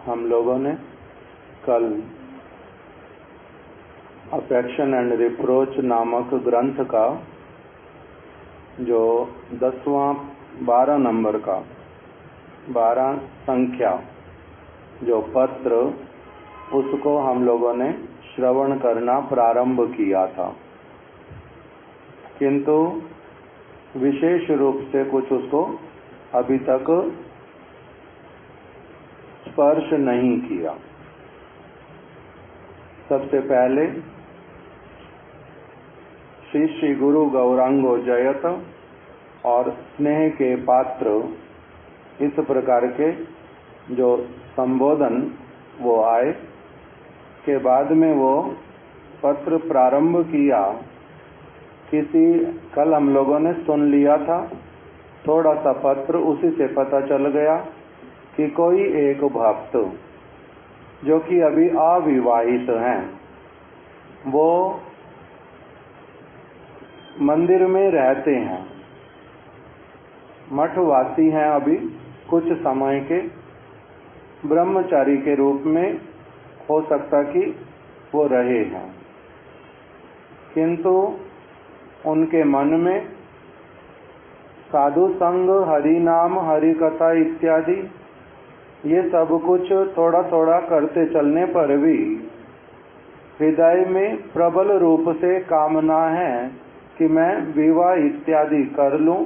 हम लोगों ने कल अफेक्शन एंड रिप्रोच नामक ग्रंथ का जो 12 नंबर का 12 संख्या जो पत्र, उसको हम लोगों ने श्रवण करना प्रारंभ किया था, किंतु विशेष रूप से कुछ उसको अभी तक स्पर्श नहीं किया। सबसे पहले श्री श्री गुरु गौरांगो जयत और स्नेह के पात्र, इस प्रकार के जो संबोधन वो आए के बाद में वो पत्र प्रारंभ किया। कल हम लोगों ने सुन लिया था, थोड़ा सा पत्र उसी से पता चल गया कि कोई एक भक्त जो कि अभी अविवाहित हैं, वो मंदिर में रहते हैं, मठवासी हैं, अभी कुछ समय के ब्रह्मचारी के रूप में हो सकता कि वो रहे हैं, किंतु उनके मन में साधु संग, हरि नाम, हरि कथा इत्यादि ये सब कुछ थोड़ा थोड़ा करते चलने पर भी हृदय में प्रबल रूप से कामना है कि मैं विवाह इत्यादि कर लूं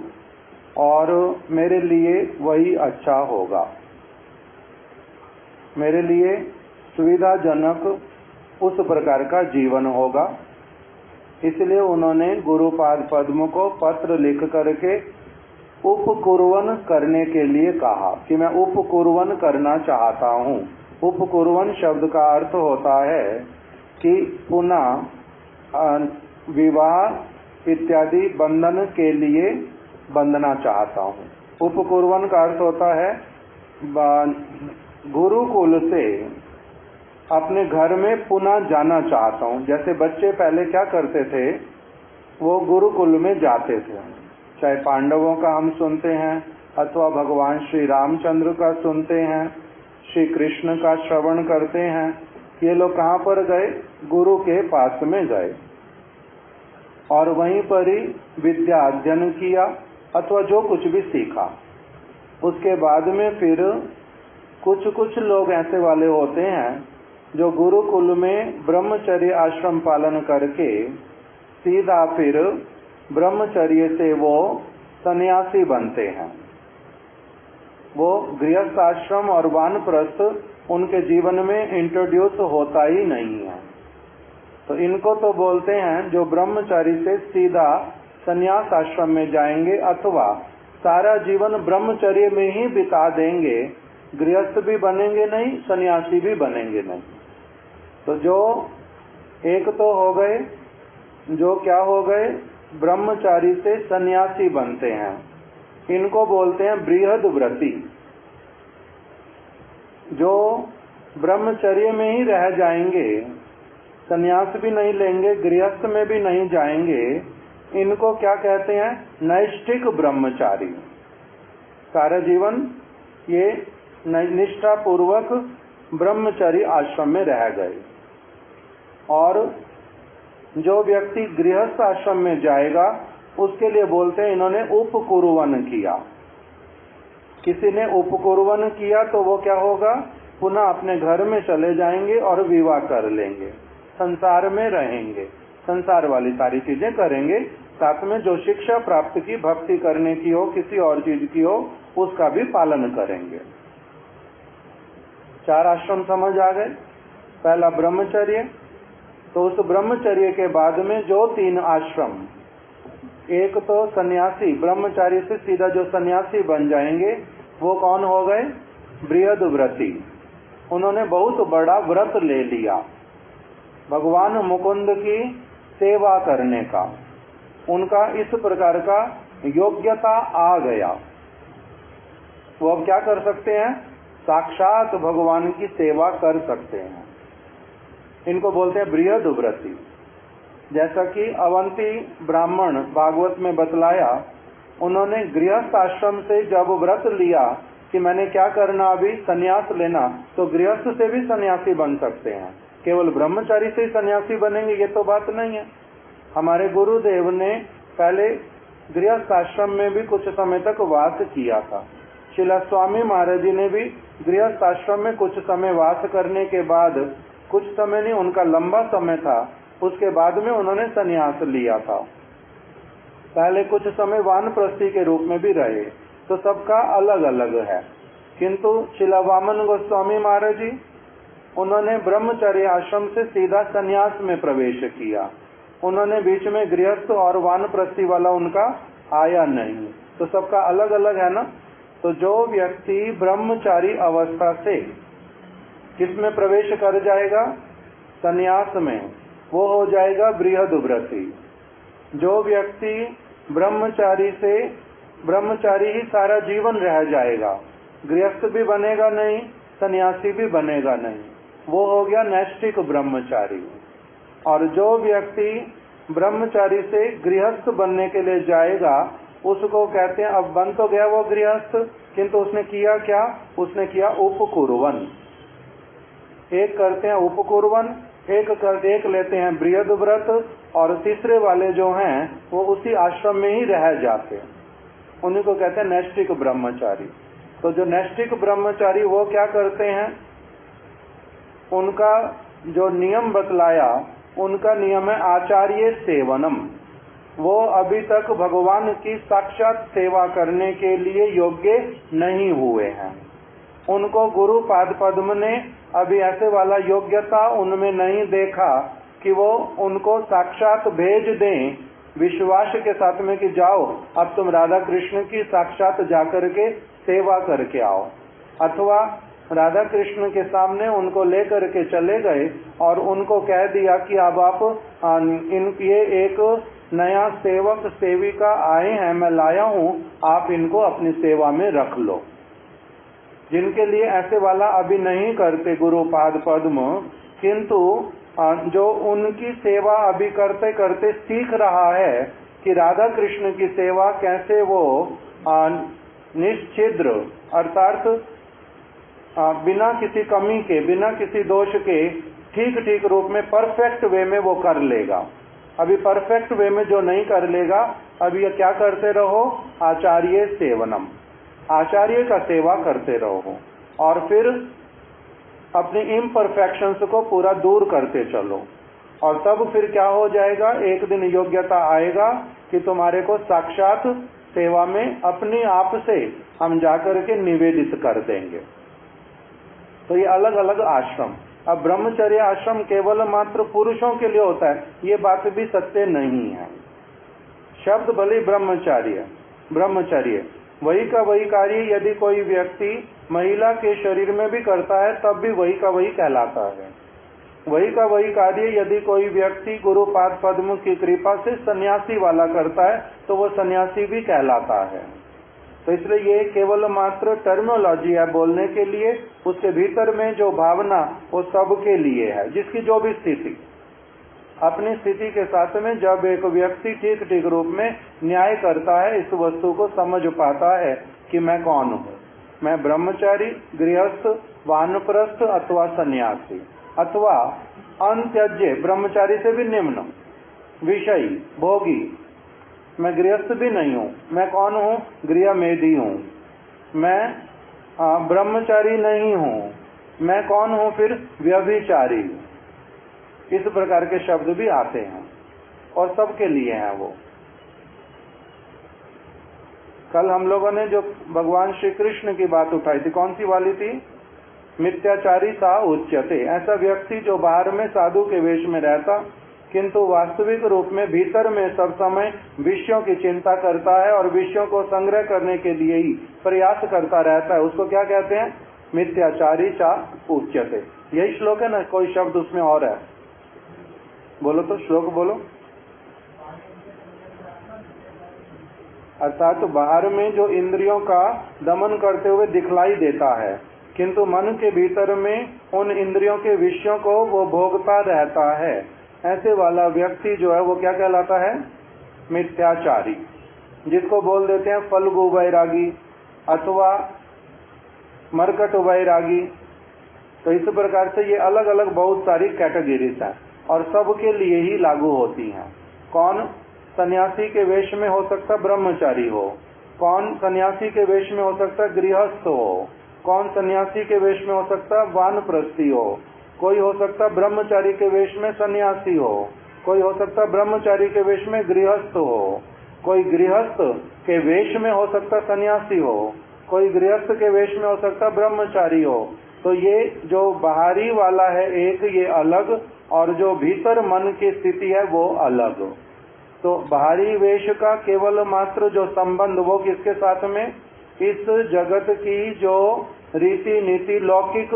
और मेरे लिए वही अच्छा होगा, मेरे लिए सुविधाजनक उस प्रकार का जीवन होगा। इसलिए उन्होंने गुरुपाद पद्म को पत्र लिख करके उपकुर्वन करने के लिए कहा कि मैं उपकुर्वन करना चाहता हूँ। उपकुर्वन शब्द का अर्थ होता है कि पुनः विवाह इत्यादि बंधन के लिए बंधना चाहता हूँ। उपकुर्वन का अर्थ होता है गुरुकुल से अपने घर में पुनः जाना चाहता हूँ। जैसे बच्चे पहले क्या करते थे, वो गुरुकुल में जाते थे, चाहे पांडवों का हम सुनते हैं अथवा भगवान श्री रामचंद्र का सुनते हैं, श्री कृष्ण का श्रवण करते हैं। ये लोग कहाँ पर गए? गुरु के पास में गए और वहीं पर ही विद्या अध्ययन किया अथवा जो कुछ भी सीखा। उसके बाद में फिर कुछ लोग ऐसे वाले होते हैं जो गुरुकुल में ब्रह्मचर्य आश्रम पालन करके सीधा फिर ब्रह्मचर्य से वो सन्यासी बनते हैं। वो गृहस्थ आश्रम और वानप्रस्थ उनके जीवन में इंट्रोड्यूस होता ही नहीं है। तो इनको तो बोलते हैं जो ब्रह्मचारी से सीधा सन्यास आश्रम में जाएंगे अथवा सारा जीवन ब्रह्मचर्य में ही बिता देंगे, गृहस्थ भी बनेंगे नहीं, सन्यासी भी बनेंगे नहीं। तो जो एक तो हो गए, जो क्या हो गए, ब्रह्मचारी से सन्यासी बनते हैं, इनको बोलते हैं बृहद व्रती। जो ब्रह्मचर्य में ही रह जाएंगे, सन्यास भी नहीं लेंगे, गृहस्थ में भी नहीं जाएंगे, इनको क्या कहते हैं? नैष्ठिक ब्रह्मचारी। सारा जीवन ये निष्ठा पूर्वक ब्रह्मचर्य आश्रम में रह गए। और जो व्यक्ति गृहस्थ आश्रम में जाएगा उसके लिए बोलते हैं इन्होंने उपकुर्वन किया। किसी ने उपकुर्वन किया तो वो क्या होगा? पुनः अपने घर में चले जाएंगे और विवाह कर लेंगे, संसार में रहेंगे, संसार वाली सारी चीजें करेंगे, साथ में जो शिक्षा प्राप्त की, भक्ति करने की हो, किसी और चीज की हो, उसका भी पालन करेंगे। 4 आश्रम समझ आ गए। पहला ब्रह्मचर्य, तो उस ब्रह्मचर्य के बाद में जो 3 आश्रम, एक तो सन्यासी, ब्रह्मचारी से सीधा जो सन्यासी बन जाएंगे वो कौन हो गए? बृहद व्रती। उन्होंने बहुत बड़ा व्रत ले लिया भगवान मुकुंद की सेवा करने का, उनका इस प्रकार का योग्यता आ गया। वो अब क्या कर सकते हैं? साक्षात भगवान की सेवा कर सकते हैं। इनको बोलते हैं बृहद व्रती। जैसा कि अवंती ब्राह्मण भागवत में बतलाया, उन्होंने गृहस्थ आश्रम से जब व्रत लिया कि मैंने क्या करना, अभी संन्यास लेना, तो गृहस्थ से भी सन्यासी बन सकते हैं। केवल ब्रह्मचारी से ही सन्यासी बनेंगे ये तो बात नहीं है। हमारे गुरुदेव ने पहले गृहस्थ आश्रम में भी कुछ समय तक वास किया था। शिला स्वामी महाराज जी ने भी गृहस्थ आश्रम में कुछ समय वास करने के बाद, कुछ समय नहीं, उनका लंबा समय था, उसके बाद में उन्होंने संन्यास लिया था। पहले कुछ समय वानप्रस्थी के रूप में भी रहे, तो सबका अलग अलग है। किंतु शिला वामन गोस्वामी महाराज जी, उन्होंने ब्रह्मचर्य आश्रम से सीधा संन्यास में प्रवेश किया। उन्होंने बीच में गृहस्थ और वानप्रस्थी वाला उनका आया नहीं, तो सबका अलग अलग है ना। तो जो व्यक्ति ब्रह्मचारी अवस्था से किसमें प्रवेश कर जाएगा, संन्यास में, वो हो जाएगा बृहदव्रती। जो व्यक्ति ब्रह्मचारी से ब्रह्मचारी ही सारा जीवन रह जाएगा, गृहस्थ भी बनेगा नहीं, सन्यासी भी बनेगा नहीं, वो हो गया नैष्ठिक ब्रह्मचारी। और जो व्यक्ति ब्रह्मचारी से गृहस्थ बनने के लिए जाएगा, उसको कहते हैं, अब बन तो गया वो गृहस्थ, किंतु उसने किया क्या, उसने किया उपकुर्वन। एक करते हैं उपकुर्वन, एक लेते हैं बृहद व्रत, और तीसरे वाले जो हैं वो उसी आश्रम में ही रह जाते हैं, उन्हीं को कहते हैं नैष्ठिक ब्रह्मचारी। तो जो नैष्ठिक ब्रह्मचारी वो क्या करते हैं, उनका जो नियम बतलाया, उनका नियम है आचार्य सेवनम। वो अभी तक भगवान की साक्षात सेवा करने के लिए योग्य नहीं हुए हैं। उनको गुरु पाद पद्म ने अभी ऐसे वाला योग्यता उनमें नहीं देखा कि वो उनको साक्षात भेज दें विश्वास के साथ में कि जाओ अब तुम राधा कृष्ण की साक्षात जाकर के सेवा करके आओ, अथवा राधा कृष्ण के सामने उनको लेकर के चले गए और उनको कह दिया कि अब आप ये एक नया सेवक सेविका आए हैं, मैं लाया हूँ, आप इनको अपनी सेवा में रख लो। जिनके लिए ऐसे वाला अभी नहीं करते गुरु पाद पद्म, किंतु जो उनकी सेवा अभी करते करते सीख रहा है कि राधा कृष्ण की सेवा कैसे वो निश्चिद्र अर्थात बिना किसी कमी के, बिना किसी दोष के ठीक ठीक रूप में परफेक्ट वे में वो कर लेगा। अभी परफेक्ट वे में जो नहीं कर लेगा, अभी ये क्या करते रहो, आचार्य सेवनम, आचार्य का सेवा करते रहो, और फिर अपनी इम्परफेक्शंस को पूरा दूर करते चलो। और तब फिर क्या हो जाएगा, एक दिन योग्यता आएगा कि तुम्हारे को साक्षात सेवा में अपने आप से हम जाकर के निवेदित कर देंगे। तो ये अलग अलग आश्रम। अब ब्रह्मचर्य आश्रम केवल मात्र पुरुषों के लिए होता है, ये बात भी सत्य नहीं है। शब्द भले ब्रह्मचर्य वही का वही कार्य यदि कोई व्यक्ति महिला के शरीर में भी करता है तब भी वही का वही कहलाता है। वही का वही कार्य यदि कोई व्यक्ति गुरुपाद पद्म की कृपा से सन्यासी वाला करता है तो वो सन्यासी भी कहलाता है। तो इसलिए ये केवल मात्र टर्मिनोलॉजी है बोलने के लिए, उसके भीतर में जो भावना वो सबके लिए है। जिसकी जो भी स्थिति, अपनी स्थिति के साथ में जब एक व्यक्ति ठीक ठीक रूप में न्याय करता है, इस वस्तु को समझ पाता है कि मैं कौन हूँ, मैं ब्रह्मचारी, गृहस्थ, वानप्रस्थ अथवा सन्यासी, अथवा अंत्यज्य ब्रह्मचारी से भी निम्न, विषयी, भोगी। मैं गृहस्थ भी नहीं हूँ, मैं कौन हूँ, गृहमेधी हूँ। मैं ब्रह्मचारी नहीं हूँ, मैं कौन हूँ, फिर व्यभिचारी। इस प्रकार के शब्द भी आते हैं और सबके लिए हैं वो। कल हम लोगों ने जो भगवान श्री कृष्ण की बात उठाई थी, कौन सी वाली थी, मिथ्याचारी सा उच्यते। ऐसा व्यक्ति जो बाहर में साधु के वेश में रहता किंतु वास्तविक रूप में भीतर में सब समय विषयों की चिंता करता है और विषयों को संग्रह करने के लिए ही प्रयास करता रहता है, उसको क्या कहते हैं, मिथ्याचारी सा उच्यते। यही श्लोक है ना, कोई शब्द उसमें और है, बोलो तो श्लोक बोलो। अर्थात तो बाहर में जो इंद्रियों का दमन करते हुए दिखलाई देता है किंतु मन के भीतर में उन इंद्रियों के विषयों को वो भोगता रहता है, ऐसे वाला व्यक्ति जो है वो क्या कहलाता है, मिथ्याचारी। जिसको बोल देते हैं फल्गु वैरागी, अथवा मरकट वैरागी। तो इस प्रकार से ये अलग अलग बहुत सारी कैटेगरीज हैं और सबके लिए ही लागू होती हैं। कौन सन्यासी के वेश में हो सकता ब्रह्मचारी हो, कौन सन्यासी के वेश में हो सकता गृहस्थ हो, कौन सन्यासी के वेश में हो सकता वानप्रस्थी हो, कोई हो सकता ब्रह्मचारी के वेश में सन्यासी हो, कोई हो सकता ब्रह्मचारी के वेश में गृहस्थ हो, कोई गृहस्थ के वेश में हो सकता सन्यासी हो, कोई गृहस्थ के वेश में हो सकता ब्रह्मचारी हो। तो ये जो बाहरी वाला है एक, ये अलग, और जो भीतर मन की स्थिति है वो अलग। तो बाहरी वेश का केवल मात्र जो संबंध वो किसके साथ में, इस जगत की जो रीति नीति लौकिक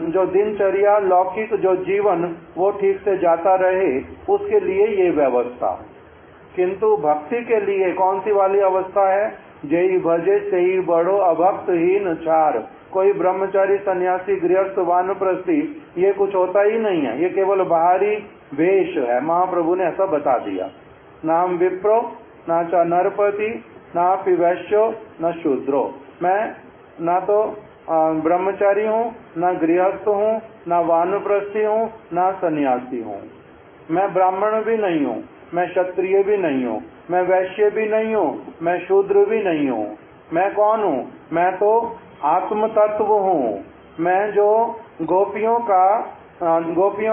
जो दिनचर्या लौकिक जो जीवन वो ठीक से जाता रहे उसके लिए ये व्यवस्था। किंतु भक्ति के लिए कौन सी वाली अवस्था है, जय भजे सही बढ़ो अभक्तहीन चार। कोई ब्रह्मचारी सन्यासी गृहस्थ वानप्रस्थी ये कुछ होता ही नहीं है, ये केवल बाहरी वेश है। महाप्रभु ने ऐसा बता दिया। नाम विप्रो ना चा नरपति ना वैश्यो न शूद्रो। मैं ना तो ब्रह्मचारी हूँ, ना गृहस्थ हूँ, ना वानप्रस्थी हूँ, ना सन्यासी हूँ। मैं ब्राह्मण भी नहीं हूँ, मैं क्षत्रिय भी नहीं हूँ, मैं वैश्य भी नहीं हूँ, मैं शूद्र भी नहीं हूँ। मैं कौन हूँ, मैं तो आत्म तत्व हूँ। मैं जो गोपियों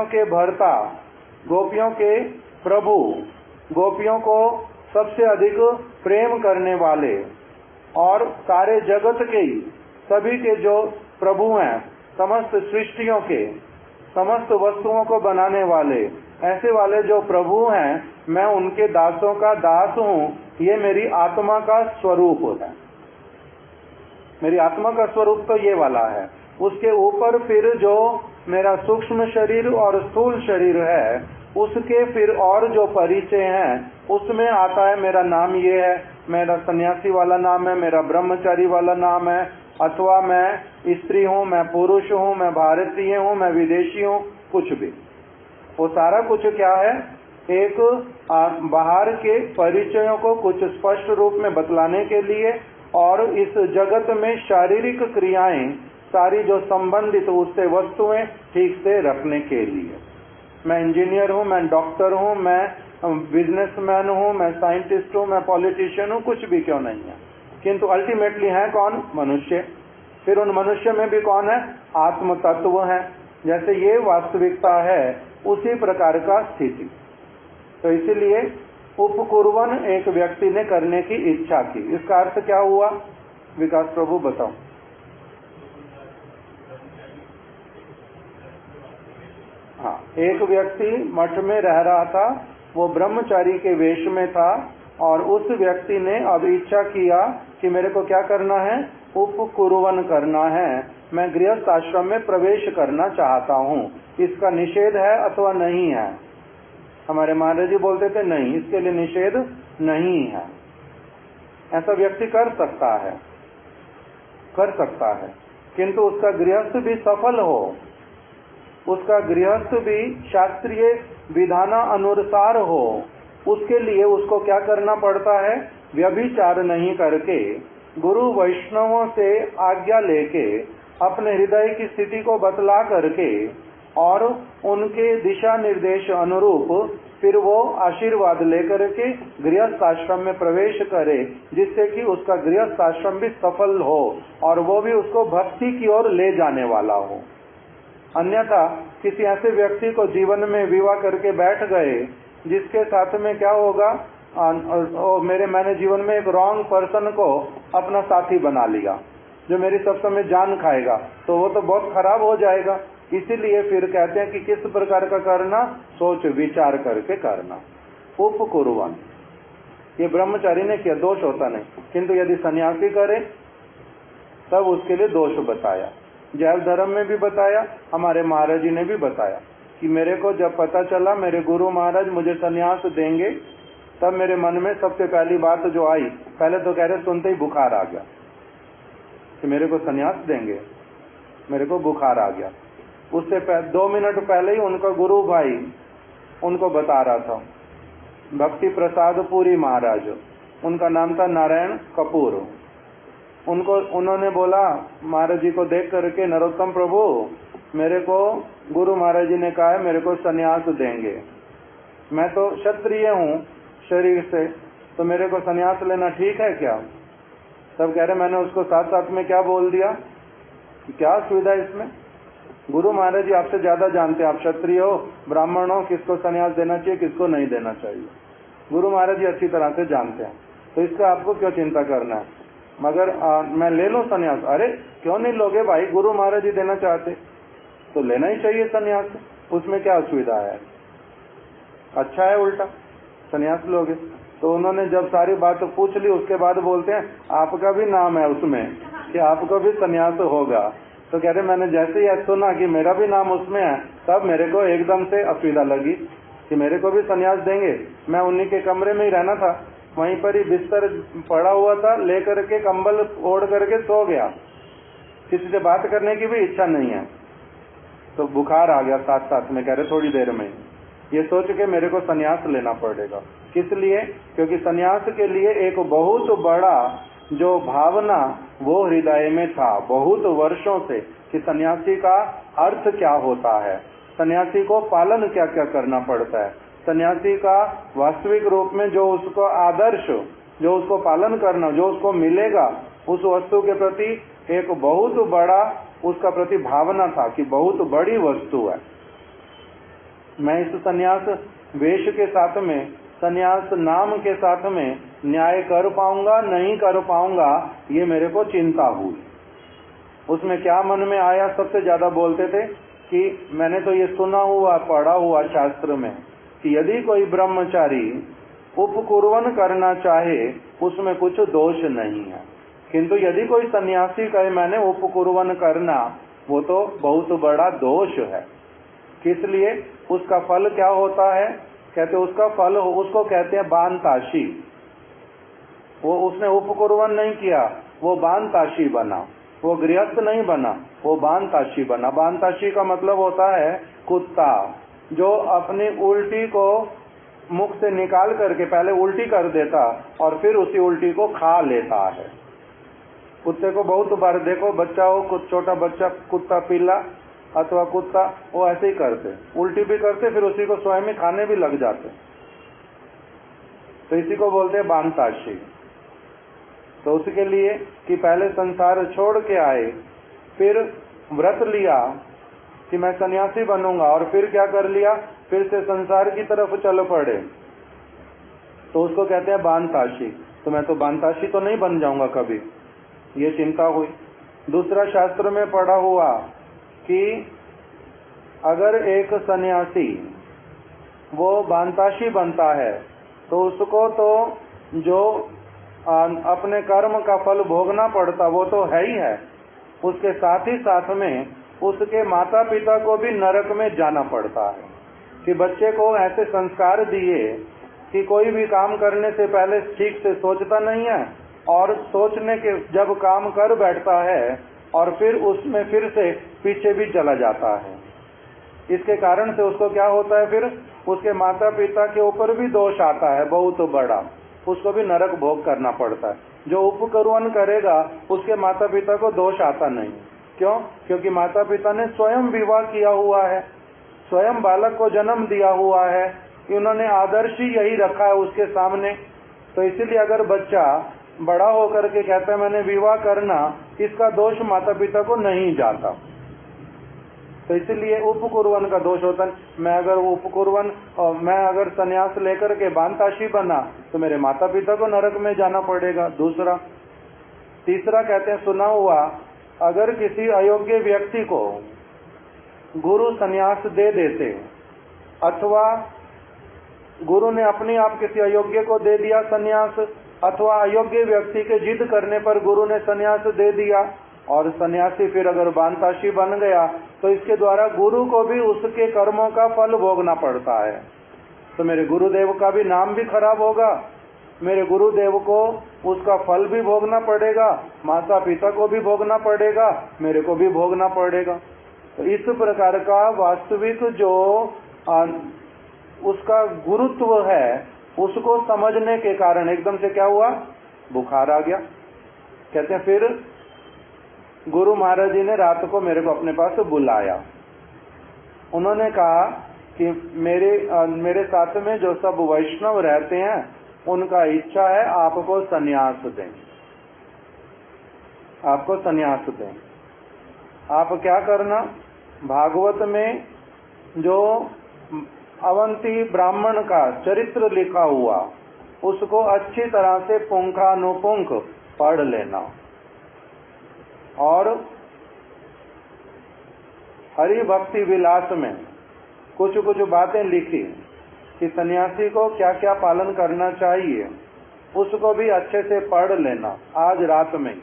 के भर्ता, गोपियों के प्रभु, गोपियों को सबसे अधिक प्रेम करने वाले और सारे जगत के सभी के जो प्रभु हैं, समस्त सृष्टियों के समस्त वस्तुओं को बनाने वाले, ऐसे वाले जो प्रभु हैं, मैं उनके दासों का दास हूँ। ये मेरी आत्मा का स्वरूप है। मेरी आत्मा का स्वरूप तो ये वाला है। उसके ऊपर फिर जो मेरा सूक्ष्म शरीर और स्थूल शरीर है, उसके फिर और जो परिचय हैं, उसमें आता है मेरा नाम ये है, मेरा सन्यासी वाला नाम है, मेरा ब्रह्मचारी वाला नाम है, अथवा मैं स्त्री हूँ, मैं पुरुष हूँ, मैं भारतीय हूँ, मैं विदेशी हूँ, कुछ भी। वो सारा कुछ क्या है, एक बाहर के परिचयों को कुछ स्पष्ट रूप में बतलाने के लिए और इस जगत में शारीरिक क्रियाएं सारी जो संबंधित उससे वस्तुएं ठीक से रखने के लिए। मैं इंजीनियर हूँ, मैं डॉक्टर हूँ, मैं बिजनेसमैन हूँ, मैं साइंटिस्ट हूँ, मैं पॉलिटिशियन हूँ, कुछ भी क्यों नहीं है, किंतु अल्टीमेटली है कौन, मनुष्य। फिर उन मनुष्य में भी कौन है, आत्म तत्व है। जैसे ये वास्तविकता है उसी प्रकार का स्थिति। तो इसीलिए उपकुर्वन एक व्यक्ति ने करने की इच्छा की। इसका अर्थ क्या हुआ, विकास प्रभु बताओ। हाँ, एक व्यक्ति मठ में रह रहा था, वो ब्रह्मचारी के वेश में था और उस व्यक्ति ने अब इच्छा किया कि मेरे को क्या करना है, उपकुर्वन करना है, मैं गृहस्थ आश्रम में प्रवेश करना चाहता हूँ। इसका निषेध है अथवा नहीं है? हमारे महाराज जी बोलते थे नहीं, इसके लिए निषेध नहीं है। ऐसा व्यक्ति कर सकता है, किंतु उसका गृहस्थ भी सफल हो, उसका गृहस्थ भी शास्त्रीय विधान अनुसार हो, उसके लिए उसको क्या करना पड़ता है, व्यभिचार नहीं करके गुरु वैष्णवों से आज्ञा लेके अपने हृदय की स्थिति को बतला करके और उनके दिशा निर्देश अनुरूप फिर वो आशीर्वाद लेकर के गृहस्थ आश्रम में प्रवेश करे, जिससे कि उसका गृहस्थ आश्रम भी सफल हो और वो भी उसको भक्ति की ओर ले जाने वाला हो। अन्यथा किसी ऐसे व्यक्ति को जीवन में विवाह करके बैठ गए जिसके साथ में क्या होगा, मैंने जीवन में एक रॉन्ग पर्सन को अपना साथी बना लिया जो मेरी सब समय जान खाएगा, तो वो तो बहुत खराब हो जाएगा। इसीलिए फिर कहते हैं कि किस प्रकार का करना, सोच विचार करके करना। उपकुर्वन ये ब्रह्मचारी ने किया, दोष होता नहीं, किंतु यदि सन्यासी करे तब उसके लिए दोष बताया। जैव धर्म में भी बताया, हमारे महाराज जी ने भी बताया कि मेरे को जब पता चला मेरे गुरु महाराज मुझे सन्यास देंगे, तब मेरे मन में सबसे पहली बात जो आई, पहले तो कह रहे सुनते ही बुखार आ गया कि मेरे को सन्यास देंगे, मेरे को बुखार आ गया। उससे 2 मिनट पहले ही उनका गुरु भाई उनको बता रहा था, भक्ति प्रसाद पुरी महाराज, उनका नाम था नारायण कपूर। उन्होंने बोला महाराज जी को देख करके, नरोत्तम प्रभु मेरे को गुरु महाराज जी ने कहा है मेरे को सन्यास देंगे, मैं तो क्षत्रिय हूँ शरीर से, तो मेरे को सन्यास लेना ठीक है क्या? तब कह रहे मैंने उसको साथ साथ में क्या बोल दिया कि क्या सुविधा इसमें, गुरु महाराज जी आपसे ज्यादा जानते हैं, आप क्षत्रिय हो ब्राह्मण हो, किसको सन्यास देना चाहिए किसको नहीं देना चाहिए, गुरु महाराज जी अच्छी तरह से जानते हैं, तो इसका आपको क्यों चिंता करना है, मगर मैं ले लूं सन्यास? अरे क्यों नहीं लोगे भाई, गुरु महाराज जी देना चाहते तो लेना ही चाहिए सन्यास, उसमें क्या असुविधा है, अच्छा है उल्टा सन्यास लोगे। तो उन्होंने जब सारी बात पूछ ली उसके बाद बोलते हैं आपका भी नाम है उसमें कि आपको भी सन्यास होगा, तो कह रहे मैंने जैसे ही सुना कि मेरा भी नाम उसमें है तब मेरे को एकदम से असुविधा लगी कि मेरे को भी सन्यास देंगे। मैं उन्हीं के कमरे में ही रहना था, वहीं पर ही बिस्तर पड़ा हुआ था, लेकर के कंबल ओढ़ करके सो गया, किसी से बात करने की भी इच्छा नहीं है, तो बुखार आ गया साथ साथ में, कह रहे थोड़ी देर में ये सोच के मेरे को सन्यास लेना पड़ेगा। किस लिए? क्योंकि सन्यास के लिए एक बहुत बड़ा जो भावना वो हृदय में था बहुत वर्षों से कि सन्यासी का अर्थ क्या होता है, सन्यासी को पालन क्या क्या करना पड़ता है, सन्यासी का वास्तविक रूप में जो उसको आदर्श, जो उसको पालन करना, जो उसको मिलेगा उस वस्तु के प्रति एक बहुत बड़ा उसका प्रति भावना था कि बहुत बड़ी वस्तु है। मैं इस सन्यास वेश के साथ में, सन्यास नाम के साथ में न्याय कर पाऊंगा नहीं कर पाऊंगा, ये मेरे को चिंता हुई। उसमें क्या मन में आया, सबसे ज्यादा बोलते थे कि मैंने तो ये सुना हुआ पढ़ा हुआ शास्त्र में कि यदि कोई ब्रह्मचारी उपकुर्वन करना चाहे उसमें कुछ दोष नहीं है, किंतु यदि कोई सन्यासी कहे मैंने उपकुर्वन करना, वो तो बहुत बड़ा दोष है। किस लिए? उसका फल क्या होता है? कहते उसका फल उसको कहते हैं बानताशी। वो उसने उपकुर्वन नहीं किया, वो बानताशी बना, वो गृहस्थ नहीं बना, वो बानताशी बना। बानताशी का मतलब होता है कुत्ता जो अपनी उल्टी को मुख से निकाल करके पहले उल्टी कर देता और फिर उसी उल्टी को खा लेता है। कुत्ते को बहुत बार देखो, बच्चा हो, कुछ छोटा बच्चा, कुत्ता पीला अथवा कुत्ता, वो ऐसे ही करते, उल्टी भी करते फिर उसी को स्वयं ही खाने भी लग जाते, तो इसी को बोलते हैं बानताशी। तो उसके लिए कि पहले संसार छोड़ के आए, फिर व्रत लिया कि मैं सन्यासी बनूंगा, और फिर क्या कर लिया, फिर से संसार की तरफ चल पड़े, तो उसको कहते हैं बानताशी। तो मैं तो बानताशी तो नहीं बन जाऊंगा कभी, ये चिंता हुई। दूसरा शास्त्र में पढ़ा हुआ कि अगर एक सन्यासी वो बानताशी बनता है तो उसको तो जो अपने कर्म का फल भोगना पड़ता वो तो है ही है, उसके साथ ही साथ में उसके माता पिता को भी नरक में जाना पड़ता है कि बच्चे को ऐसे संस्कार दिए कि कोई भी काम करने से पहले ठीक से सोचता नहीं है, और सोचने के जब काम कर बैठता है और फिर उसमें फिर से पीछे भी चला जाता है। इसके कारण से उसको क्या होता है, फिर उसके माता पिता के ऊपर भी दोष आता है बहुत बड़ा, उसको भी नरक भोग करना पड़ता है। जो उपकर्वन करेगा उसके माता पिता को दोष आता नहीं। क्यों? क्योंकि माता पिता ने स्वयं विवाह किया हुआ है, स्वयं बालक को जन्म दिया हुआ है, उन्होंने आदर्श ही यही रखा है उसके सामने। तो इसीलिए अगर बच्चा बड़ा होकर के कहता है मैंने विवाह करना, इसका दोष माता पिता को नहीं जाता। तो इसलिए उपकुर्वन का दोष होता है। मैं अगर उपकुर्वन और मैं अगर सन्यास लेकर के बानताशी बना तो मेरे माता पिता को नरक में जाना पड़ेगा। दूसरा, तीसरा कहते हैं सुना हुआ, अगर किसी अयोग्य व्यक्ति को गुरु सन्यास दे देते, अथवा गुरु ने अपने आप किसी अयोग्य को दे दिया सन्यास, अथवा अयोग्य व्यक्ति के जिद करने पर गुरु ने सन्यास दे दिया, और सन्यासी फिर अगर बानताशी बन गया तो इसके द्वारा गुरु को भी उसके कर्मों का फल भोगना पड़ता है। तो मेरे गुरुदेव का भी नाम भी खराब होगा, मेरे गुरुदेव को उसका फल भी भोगना पड़ेगा, माता पिता को भी भोगना पड़ेगा, मेरे को भी भोगना पड़ेगा। तो इस प्रकार का वास्तविक जो उसका गुरुत्व है उसको समझने के कारण एकदम से क्या हुआ, बुखार आ गया। कहते हैं फिर गुरु महाराज जी ने रात को मेरे को अपने पास बुलाया। उन्होंने कहा कि मेरे साथ में जो सब वैष्णव रहते हैं उनका इच्छा है आपको संन्यास दें, आपको संन्यास दें। आप क्या करना, भागवत में जो अवंती ब्राह्मण का चरित्र लिखा हुआ उसको अच्छी तरह से पुंखानुपुंख पढ़ लेना, और हरि भक्ति विलास में कुछ कुछ बातें लिखी कि सन्यासी को क्या क्या पालन करना चाहिए, उसको भी अच्छे से पढ़ लेना आज रात में।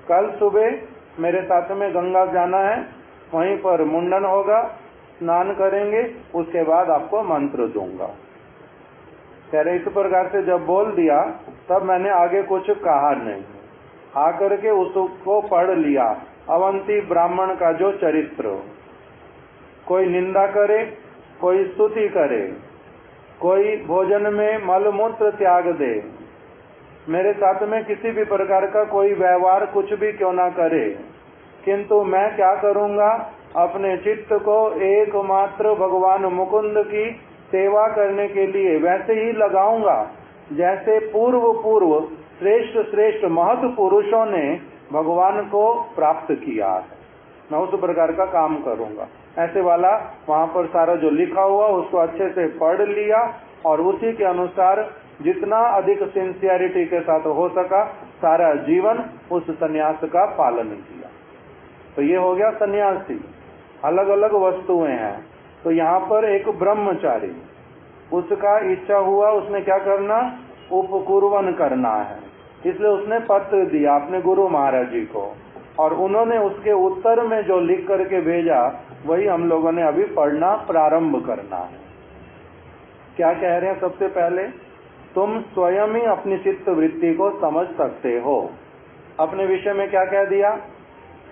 कल सुबह मेरे साथ में गंगा जाना है, वहीं पर मुंडन होगा, स्नान करेंगे, उसके बाद आपको मंत्र दूंगा। कह रहे इस प्रकार से जब बोल दिया तब मैंने आगे कुछ कहा नहीं, आकर के उसको पढ़ लिया। अवंती ब्राह्मण का जो चरित्र, कोई निंदा करे, कोई स्तुति करे, कोई भोजन में मल मूत्र त्याग दे, मेरे साथ में किसी भी प्रकार का कोई व्यवहार कुछ भी क्यों ना करे, किंतु मैं क्या करूंगा, अपने चित्त को एकमात्र भगवान मुकुंद की सेवा करने के लिए वैसे ही लगाऊंगा जैसे पूर्व श्रेष्ठ श्रेष्ठ महत् पुरुषों ने भगवान को प्राप्त किया है। मैं उस प्रकार का काम करूंगा। ऐसे वाला वहां पर सारा जो लिखा हुआ उसको अच्छे से पढ़ लिया और उसी के अनुसार जितना अधिक सिंसियरिटी के साथ हो सका सारा जीवन उस सन्यास का पालन किया। तो ये हो गया सन्यासी। अलग अलग वस्तुएं हैं। तो यहाँ पर एक ब्रह्मचारी, उसका इच्छा हुआ उसने क्या करना, उपकुर्वन करना है, इसलिए उसने पत्र दिया अपने गुरु महाराज जी को, और उन्होंने उसके उत्तर में जो लिख करके भेजा वही हम लोगों ने अभी पढ़ना प्रारंभ करना है। क्या कह रहे हैं, सबसे पहले तुम स्वयं ही अपनी चित्त वृत्ति को समझ सकते हो। अपने विषय में क्या कह दिया,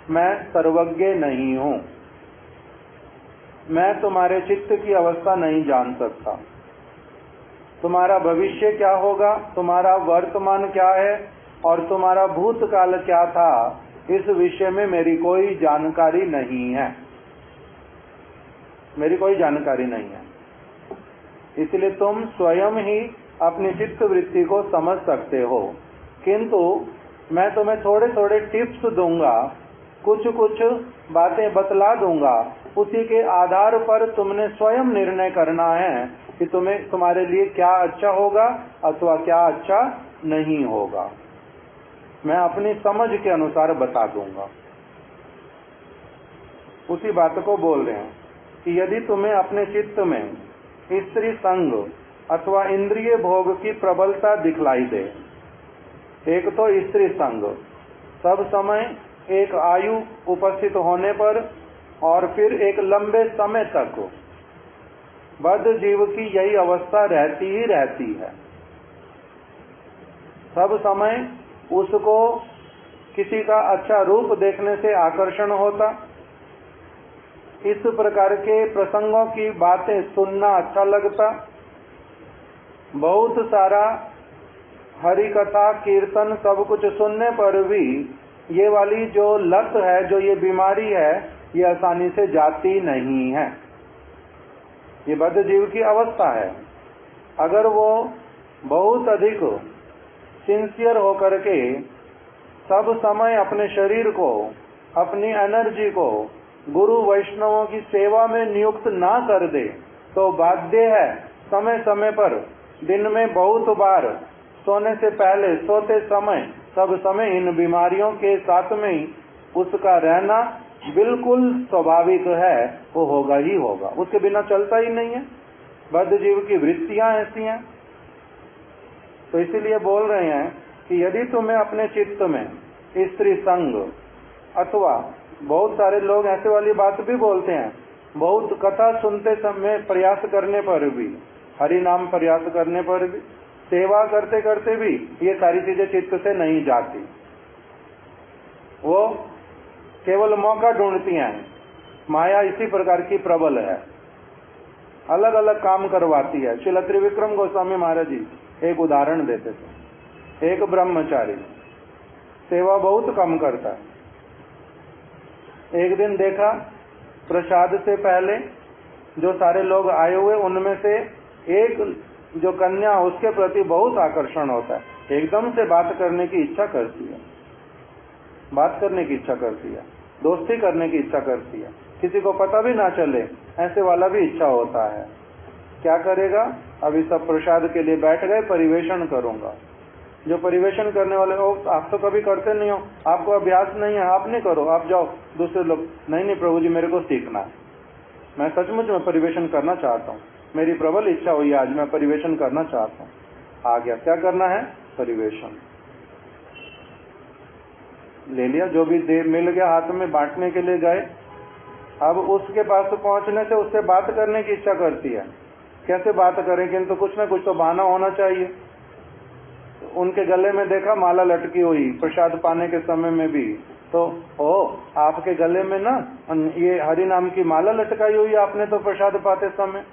मैं सर्वज्ञ नहीं हूं, मैं तुम्हारे चित्त की अवस्था नहीं जान सकता, तुम्हारा भविष्य क्या होगा, तुम्हारा वर्तमान क्या है और तुम्हारा भूतकाल क्या था, इस विषय में मेरी कोई जानकारी नहीं है, मेरी कोई जानकारी नहीं है। इसलिए तुम स्वयं ही अपनी चित्त वृत्ति को समझ सकते हो, किंतु मैं तुम्हें थोड़े थोड़े टिप्स दूंगा, कुछ कुछ बातें बतला दूंगा, उसी के आधार पर तुमने स्वयं निर्णय करना है कि तुम्हारे लिए क्या अच्छा होगा अथवा क्या अच्छा नहीं होगा। मैं अपनी समझ के अनुसार बता दूंगा। उसी बात को बोल रहे हैं कि यदि तुम्हें अपने चित्त में स्त्री संग अथवा इंद्रिय भोग की प्रबलता दिखलाई दे, एक तो स्त्री संग सब समय एक आयु उपस्थित होने पर और फिर एक लंबे समय तक बद्ध जीव की यही अवस्था रहती ही रहती है। सब समय उसको किसी का अच्छा रूप देखने से आकर्षण होता, इस प्रकार के प्रसंगों की बातें सुनना अच्छा लगता, बहुत सारा हरि कथा कीर्तन सब कुछ सुनने पर भी ये वाली जो लत है, जो ये बीमारी है, ये आसानी से जाती नहीं है। ये बद्ध जीव की अवस्था है। अगर वो बहुत अधिक सिंसियर होकर के सब समय अपने शरीर को, अपनी एनर्जी को गुरु वैष्णवों की सेवा में नियुक्त ना कर दे तो बाध्य है समय समय पर दिन में बहुत बार सोने से पहले, सोते समय, सब समय इन बीमारियों के साथ में ही उसका रहना बिल्कुल स्वाभाविक है, वो होगा ही होगा, उसके बिना चलता ही नहीं है। बद्ध जीव की वृत्तियां ऐसी हैं। तो इसीलिए बोल रहे हैं कि यदि तुम्हें अपने चित्त में स्त्री संग अथवा बहुत सारे लोग ऐसे वाली बात भी बोलते हैं, बहुत कथा सुनते समय प्रयास करने पर भी, हरि नाम प्रयास करने पर भी, सेवा करते करते भी ये सारी चीजें चित्त से नहीं जाती, वो केवल मौका ढूंढती हैं। माया इसी प्रकार की प्रबल है, अलग अलग काम करवाती है। श्री त्रिविक्रम गोस्वामी महाराज जी एक उदाहरण देते थे। एक ब्रह्मचारी सेवा बहुत कम करता है। एक दिन देखा, प्रसाद से पहले जो सारे लोग आए हुए उनमें से एक जो कन्या उसके प्रति बहुत आकर्षण होता है, एकदम से बात करने की इच्छा करती है, बात करने की इच्छा करती है, दोस्ती करने की इच्छा करती है, किसी को पता भी ना चले, ऐसे वाला भी इच्छा होता है। क्या करेगा? अभी सब प्रसाद के लिए बैठ गए, परिवेशन करूंगा। जो परिवेशन करने वाले हो, आप तो कभी करते नहीं हो, आपको अभ्यास नहीं है, आप नहीं करो, आप जाओ। दूसरे लोग, नहीं प्रभु जी मेरे को सीखना है, मैं सचमुच में परिवेशन करना चाहता हूँ, मेरी प्रबल इच्छा हुई आज मैं परिवेशन करना चाहता हूँ। आ गया, क्या करना है? परिवेशन ले लिया, जो भी मिल गया हाथ में, बांटने के लिए गए। अब उसके पास पहुंचने से उससे बात करने की इच्छा करती है। कैसे बात करें? किंतु कुछ ना कुछ तो बहाना होना चाहिए। उनके गले में देखा माला लटकी हुई प्रसाद पाने के समय में भी, तो आपके गले में ना ये हरि नाम की माला लटकाई हुई आपने तो प्रसाद पाते समय,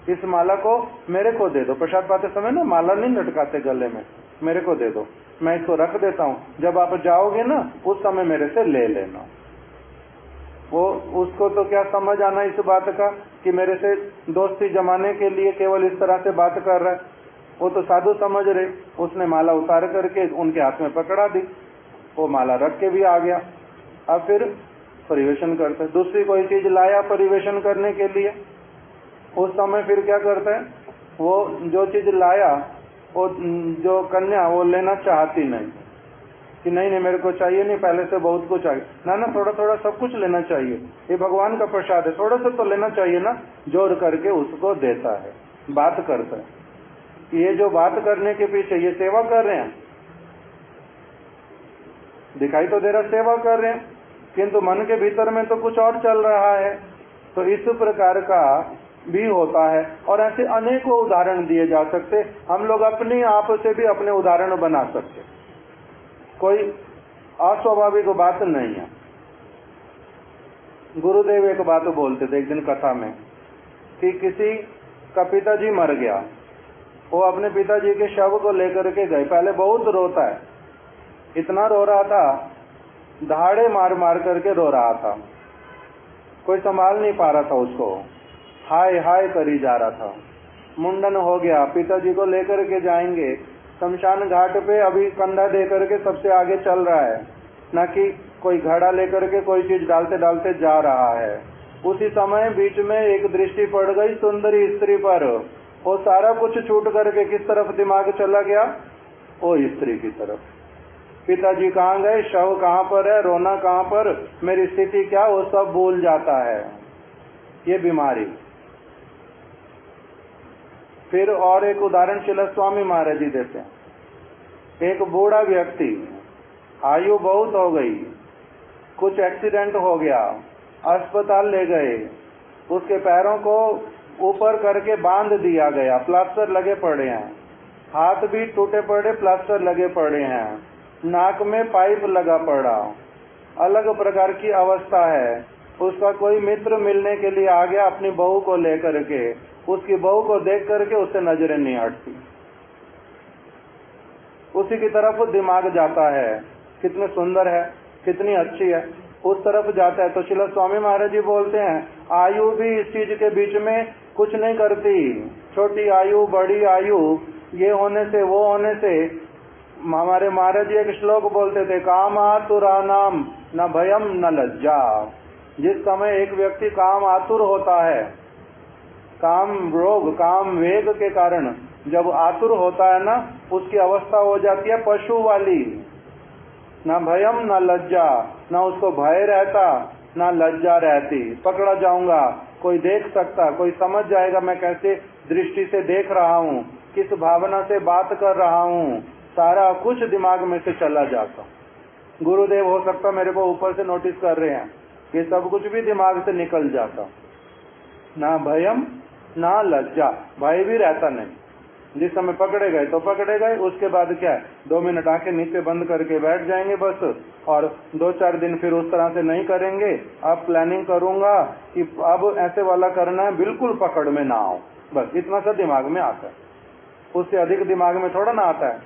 इस माला को मेरे को दे दो। प्रसाद पाते समय ना माला नहीं लटकाते गले में, मेरे को दे दो, मैं इसको रख देता हूँ, जब आप जाओगे ना उस समय मेरे से ले लेना। वो उसको तो क्या समझ आना इस बात का कि मेरे से दोस्ती जमाने के लिए केवल इस तरह से बात कर रहा है, वो तो साधु समझ रहे। उसने माला उतार करके उनके हाथ में पकड़ा दी, वो माला रख के भी आ गया। अब फिर परिवेशन करते, दूसरी कोई चीज लाया परिवेशन करने के लिए, उस समय फिर क्या करते हैं, वो जो चीज लाया वो जो कन्या वो लेना चाहती नहीं, कि नहीं मेरे को चाहिए नहीं, पहले से बहुत कुछ चाहिए ना, थोड़ा थोड़ा सब कुछ लेना चाहिए, ये भगवान का प्रसाद है, थोड़ा सा तो लेना चाहिए ना, जोर करके उसको देता है, बात करता है। ये जो बात करने के पीछे ये सेवा कर रहे हैं, दिखाई तो दे रहा सेवा कर रहे हैं, किंतु मन के भीतर में तो कुछ और चल रहा है। तो इस प्रकार का भी होता है, और ऐसे अनेकों उदाहरण दिए जा सकते। हम लोग अपनी आप से भी अपने उदाहरण बना सकते, कोई अस्वाभाविक बात नहीं है। गुरुदेव एक बात बोलते थे एक दिन कथा में कि किसी का पिताजी मर गया, वो अपने पिताजी के शव को लेकर के गए, पहले बहुत रोता है, इतना रो रहा था, दहाड़े मार मार करके रो रहा था, कोई संभाल नहीं पा रहा था उसको, हाय हाय करी जा रहा था। मुंडन हो गया, पिताजी को लेकर के जाएंगे शमशान घाट पे, अभी कंधा दे करके सबसे आगे चल रहा है, न कि कोई घड़ा लेकर के कोई चीज डालते डालते जा रहा है। उसी समय बीच में एक दृष्टि पड़ गई सुंदरी स्त्री पर, वो सारा कुछ छूट करके किस तरफ दिमाग चला गया? वो स्त्री की तरफ। पिताजी कहाँ गए, शव कहाँ पर है, रोना कहाँ पर, मेरी स्थिति क्या, वो सब भूल जाता है। ये बीमारी। फिर और एक उदाहरण शिला स्वामी महाराज जी देते हैं। एक बूढ़ा व्यक्ति, आयु बहुत हो गई, कुछ एक्सीडेंट हो गया, अस्पताल ले गए, उसके पैरों को ऊपर करके बांध दिया गया, प्लास्टर लगे पड़े हैं, हाथ भी टूटे पड़े प्लास्टर लगे पड़े हैं, नाक में पाइप लगा पड़ा, अलग प्रकार की अवस्था है। उसका कोई मित्र मिलने के लिए आ गया अपनी बहू को लेकर के, उसकी बहू को देख करके उससे नजरें नहीं हटती, उसी की तरफ दिमाग जाता है, कितने सुंदर है, कितनी अच्छी है, उस तरफ जाता है। तो शिला स्वामी महाराज जी बोलते हैं आयु भी इस चीज के बीच में कुछ नहीं करती, छोटी आयु बड़ी आयु, ये होने से वो होने से। हमारे महाराज जी एक श्लोक बोलते थे, काम आतुरानाम न भयम न लज्जा। जिस समय एक व्यक्ति काम आतुर होता है, काम रोग काम वेग के कारण जब आतुर होता है ना, उसकी अवस्था हो जाती है पशु वाली, ना भयम ना लज्जा, ना उसको भय रहता ना लज्जा रहती। पकड़ा जाऊंगा, कोई देख सकता, कोई समझ जाएगा मैं कैसे दृष्टि से देख रहा हूँ, किस भावना से बात कर रहा हूँ, सारा कुछ दिमाग में से चला जाता। गुरुदेव हो सकता मेरे को ऊपर से नोटिस कर रहे हैं, ये सब कुछ भी दिमाग से निकल जाता। ना भयम ना लज्जा, भय भी रहता नहीं। जिस समय पकड़े गए तो पकड़े गए, उसके बाद क्या है, 2 मिनट आंखें नीचे बंद करके बैठ जाएंगे बस, और 2-4 दिन फिर उस तरह से नहीं करेंगे। अब प्लानिंग करूंगा कि अब ऐसे वाला करना है, बिल्कुल पकड़ में ना आओ, बस इतना सा दिमाग में आता है, उससे अधिक दिमाग में थोड़ा ना आता है।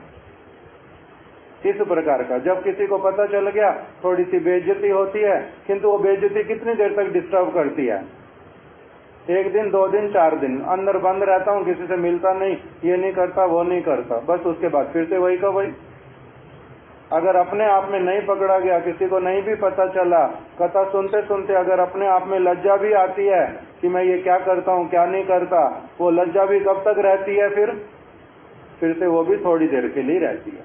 इस प्रकार का। जब किसी को पता चल गया थोड़ी सी बेइज्जती होती है, किंतु वो बेइज्जती कितनी देर तक डिस्टर्ब करती है? 1 दिन, 2 दिन, 4 दिन अंदर बंद रहता हूँ, किसी से मिलता नहीं, ये नहीं करता, वो नहीं करता, बस उसके बाद फिर से वही का वही। अगर अपने आप में नहीं पकड़ा गया, किसी को नहीं भी पता चला, कथा सुनते सुनते अगर अपने आप में लज्जा भी आती है कि मैं ये क्या करता हूँ क्या नहीं करता, वो लज्जा भी कब तक रहती है? फिर से वो भी थोड़ी देर के लिए रहती है।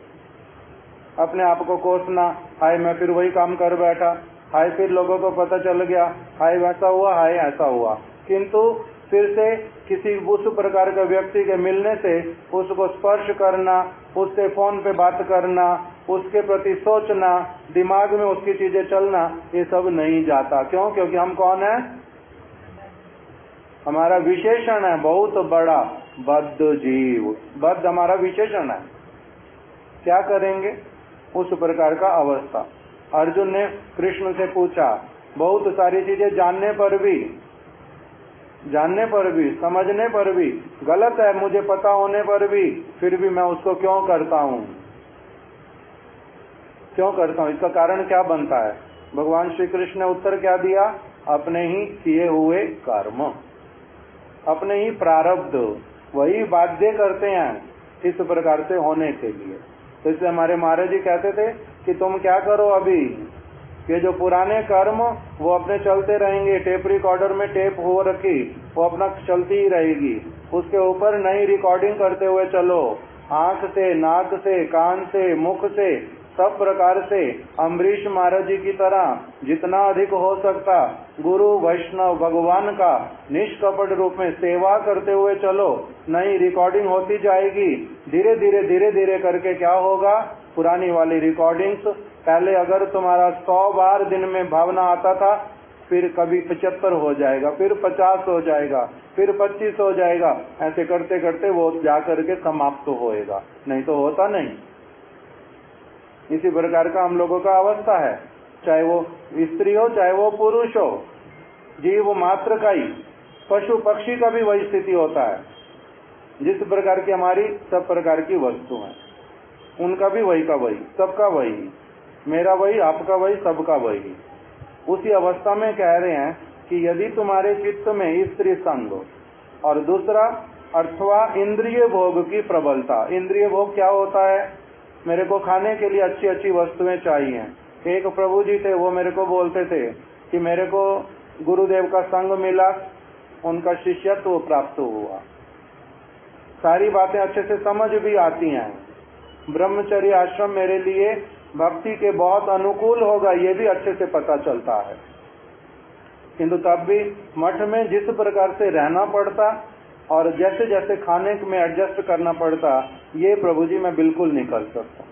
अपने आप को कोसना, हाय मैं फिर वही काम कर बैठा, हाय फिर लोगों को पता चल गया, हाय वैसा हुआ, हाय ऐसा हुआ। किंतु फिर से किसी उस प्रकार के व्यक्ति के मिलने से उसको स्पर्श करना, उससे फोन पे बात करना, उसके प्रति सोचना, दिमाग में उसकी चीजें चलना, ये सब नहीं जाता। क्यों? क्योंकि हम कौन है? हमारा विशेषण है बहुत बड़ा, बद्ध जीव। बद्ध हमारा विशेषण है। क्या करेंगे? उस प्रकार का अवस्था। अर्जुन ने कृष्ण से पूछा, बहुत सारी चीजें जानने पर भी, समझने पर भी गलत है, मुझे पता होने पर भी, फिर भी मैं उसको क्यों करता हूं? इसका कारण क्या बनता है? भगवान श्री कृष्ण ने उत्तर क्या दिया? अपने ही किए हुए कर्म, अपने ही प्रारब्ध, वही बाध्य करते हैं इस प्रकार से होने के लिए। तो इसलिए हमारे महाराज जी कहते थे कि तुम क्या करो, अभी ये जो पुराने कर्म वो अपने चलते रहेंगे, टेप रिकॉर्डर में टेप हो रखी, वो अपना चलती ही रहेगी, उसके ऊपर नई रिकॉर्डिंग करते हुए चलो, आंख से, नाक से, कान से, मुख से, सब प्रकार से अम्बरीश महाराज जी की तरह जितना अधिक हो सकता गुरु वैष्णव भगवान का निष्कपट रूप में सेवा करते हुए चलो। नई रिकॉर्डिंग होती जाएगी, धीरे धीरे करके क्या होगा? पुरानी वाली रिकॉर्डिंग्स, पहले अगर तुम्हारा 100 बार दिन में भावना आता था, फिर कभी 75 हो जाएगा, फिर 50 हो जाएगा, फिर 25 हो जाएगा, ऐसे करते करते वो जाकर के समाप्त होएगा, नहीं तो होता नहीं। इसी प्रकार का हम लोगों का अवस्था है, चाहे वो स्त्री हो चाहे वो पुरुष हो, जीव मात्र का ही, पशु पक्षी का भी वही स्थिति होता है। जिस प्रकार की हमारी सब प्रकार की वस्तु है, उनका भी वही का वही, सबका वही, मेरा वही, आपका वही, सबका वही। उसी अवस्था में कह रहे हैं कि यदि तुम्हारे चित्त में स्त्री संग और दूसरा अथवा इंद्रिय भोग की प्रबलता। इंद्रिय भोग क्या होता है? मेरे को खाने के लिए अच्छी अच्छी वस्तुएं चाहिए। एक प्रभु जी थे, वो मेरे को बोलते थे कि मेरे को गुरुदेव का संग मिला, उनका शिष्यत्व प्राप्त हुआ, सारी बातें अच्छे से समझ भी आती हैं, ब्रह्मचर्य आश्रम मेरे लिए भक्ति के बहुत अनुकूल होगा, ये भी अच्छे से पता चलता है। किंतु तब भी मठ में जिस प्रकार से रहना पड़ता और जैसे जैसे खाने में एडजस्ट करना पड़ता, ये प्रभु जी मैं बिल्कुल नहीं कर सकता।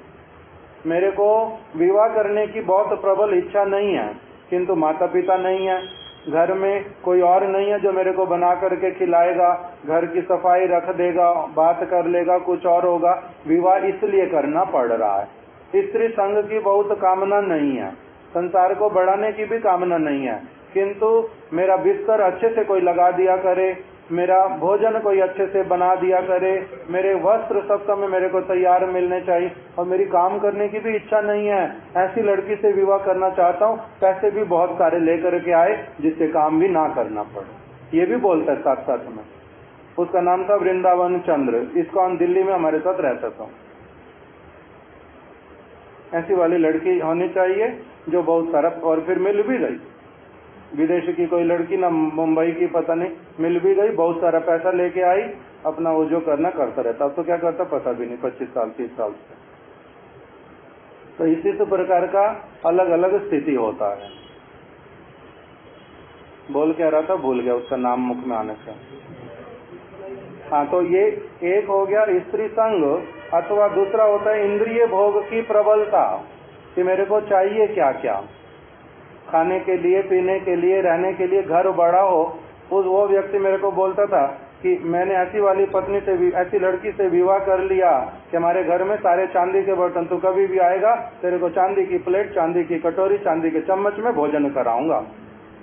मेरे को विवाह करने की बहुत प्रबल इच्छा नहीं है, किंतु माता पिता नहीं है, घर में कोई और नहीं है जो मेरे को बना करके खिलाएगा, घर की सफाई रख देगा, बात कर लेगा, कुछ और होगा, विवाह इसलिए करना पड़ रहा है। स्त्री संग की बहुत कामना नहीं है, संसार को बढ़ाने की भी कामना नहीं है, किंतु मेरा बिस्तर अच्छे से कोई लगा दिया करे, मेरा भोजन कोई अच्छे से बना दिया करे, मेरे वस्त्र सब समय मेरे को तैयार मिलने चाहिए, और मेरी काम करने की भी इच्छा नहीं है। ऐसी लड़की से विवाह करना चाहता हूँ, पैसे भी बहुत सारे लेकर के आए जिससे काम भी ना करना पड़े। ये भी बोलता है साथ साथ में। उसका नाम था वृंदावन चंद्र, इसको दिल्ली में हमारे साथ रहता था। ऐसी वाली लड़की होनी चाहिए जो बहुत सारा, और फिर मिल भी गई, विदेश की कोई लड़की ना मुंबई की, पता नहीं, मिल भी गई, बहुत सारा पैसा लेके आई, अपना वो जो करना करता रहता। अब तो क्या करता पता भी नहीं, 25 साल 30 साल से। तो इसी से प्रकार का अलग अलग स्थिति होता है। बोल क्या रहा था, भूल गया उसका नाम मुख में आने से। हाँ, तो ये एक हो गया स्त्री संग, अथवा दूसरा होता है इंद्रिय भोग की प्रबलता, कि मेरे को चाहिए क्या क्या, खाने के लिए, पीने के लिए, रहने के लिए, घर बड़ा हो। वो व्यक्ति मेरे को बोलता था कि मैंने ऐसी वाली पत्नी से, ऐसी लड़की से विवाह कर लिया कि हमारे घर में सारे चांदी के बर्तन, तो कभी भी आएगा तेरे को चांदी की प्लेट, चांदी की कटोरी, चांदी के चम्मच में भोजन कराऊंगा।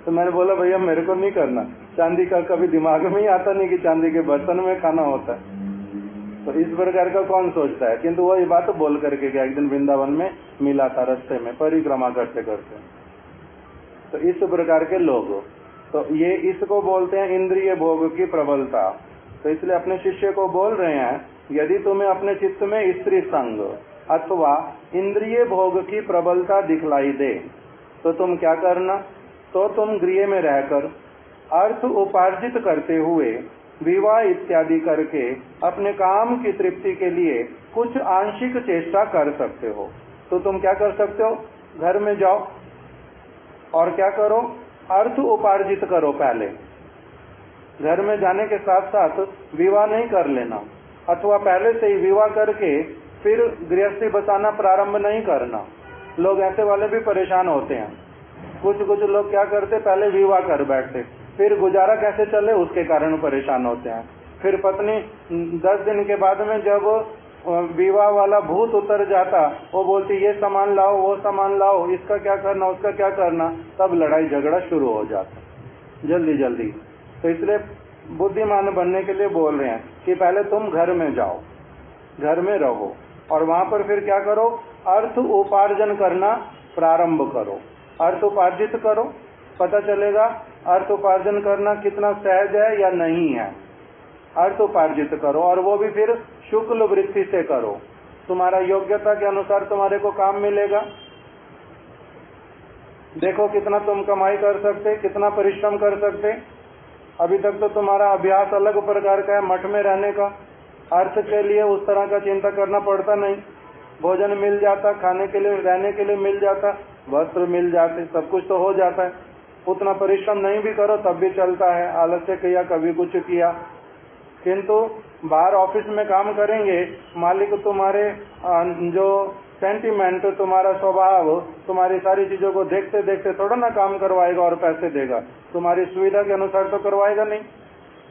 तो मैंने बोला भैया मेरे को नहीं करना, चांदी का कभी दिमाग में ही आता नहीं कि चांदी के बर्तन में खाना होता है। तो इस प्रकार का कौन सोचता है? किंतु वो ये बात बोल करके गया, एक दिन वृंदावन में मिला था रास्ते में परिक्रमा करते करते। तो इस प्रकार के लोग, तो ये इसको बोलते हैं इंद्रिय भोग की प्रबलता। तो इसलिए अपने शिष्य को बोल रहे हैं, यदि तुम्हें अपने चित्त में स्त्री संग अथवा इंद्रिय भोग की प्रबलता दिखलाई दे तो तुम क्या करना? तो तुम गृह में रहकर अर्थ उपार्जित करते हुए विवाह इत्यादि करके अपने काम की तृप्ति के लिए कुछ आंशिक चेष्टा कर सकते हो। तो तुम क्या कर सकते हो? घर में जाओ और क्या करो? अर्थ उपार्जित करो। पहले घर में जाने के साथ साथ विवाह नहीं कर लेना, अथवा पहले से ही विवाह करके फिर गृहस्थी बसाना प्रारंभ नहीं करना। लोग ऐसे वाले भी परेशान होते हैं। कुछ लोग क्या करते, पहले विवाह कर बैठते, फिर गुजारा कैसे चले उसके कारण परेशान होते हैं। फिर पत्नी 10 दिन के बाद में जब विवाह वाला भूत उतर जाता, वो बोलती ये सामान लाओ, वो सामान लाओ, इसका क्या करना, उसका क्या करना, तब लड़ाई झगड़ा शुरू हो जाता जल्दी जल्दी। तो इसलिए बुद्धिमान बनने के लिए बोल रहे हैं कि पहले तुम घर में जाओ, घर में रहो और वहां पर फिर क्या करो? अर्थ उपार्जन करना प्रारंभ करो, अर्थ उपार्जित करो। पता चलेगा अर्थ उपार्जन करना कितना सहज है या नहीं है। अर्थ उपार्जित करो और वो भी फिर शुक्ल वृत्ति से करो। तुम्हारा योग्यता के अनुसार तुम्हारे को काम मिलेगा। देखो कितना तुम कमाई कर सकते, कितना परिश्रम कर सकते। अभी तक तो तुम्हारा अभ्यास अलग प्रकार का है, मठ में रहने का। अर्थ के लिए उस तरह का चिंता करना पड़ता नहीं, भोजन मिल जाता, खाने के लिए रहने के लिए मिल जाता, वस्त्र मिल जाते, सब कुछ तो हो जाता है। उतना परिश्रम नहीं भी करो तब भी चलता है, आलस्य किया, कभी कुछ किया। किंतु बाहर ऑफिस में काम करेंगे, मालिक तुम्हारे जो सेंटिमेंट, तुम्हारा स्वभाव, तुम्हारी सारी चीजों को देखते देखते थोड़ा ना काम करवाएगा और पैसे देगा। तुम्हारी सुविधा के अनुसार तो करवाएगा नहीं।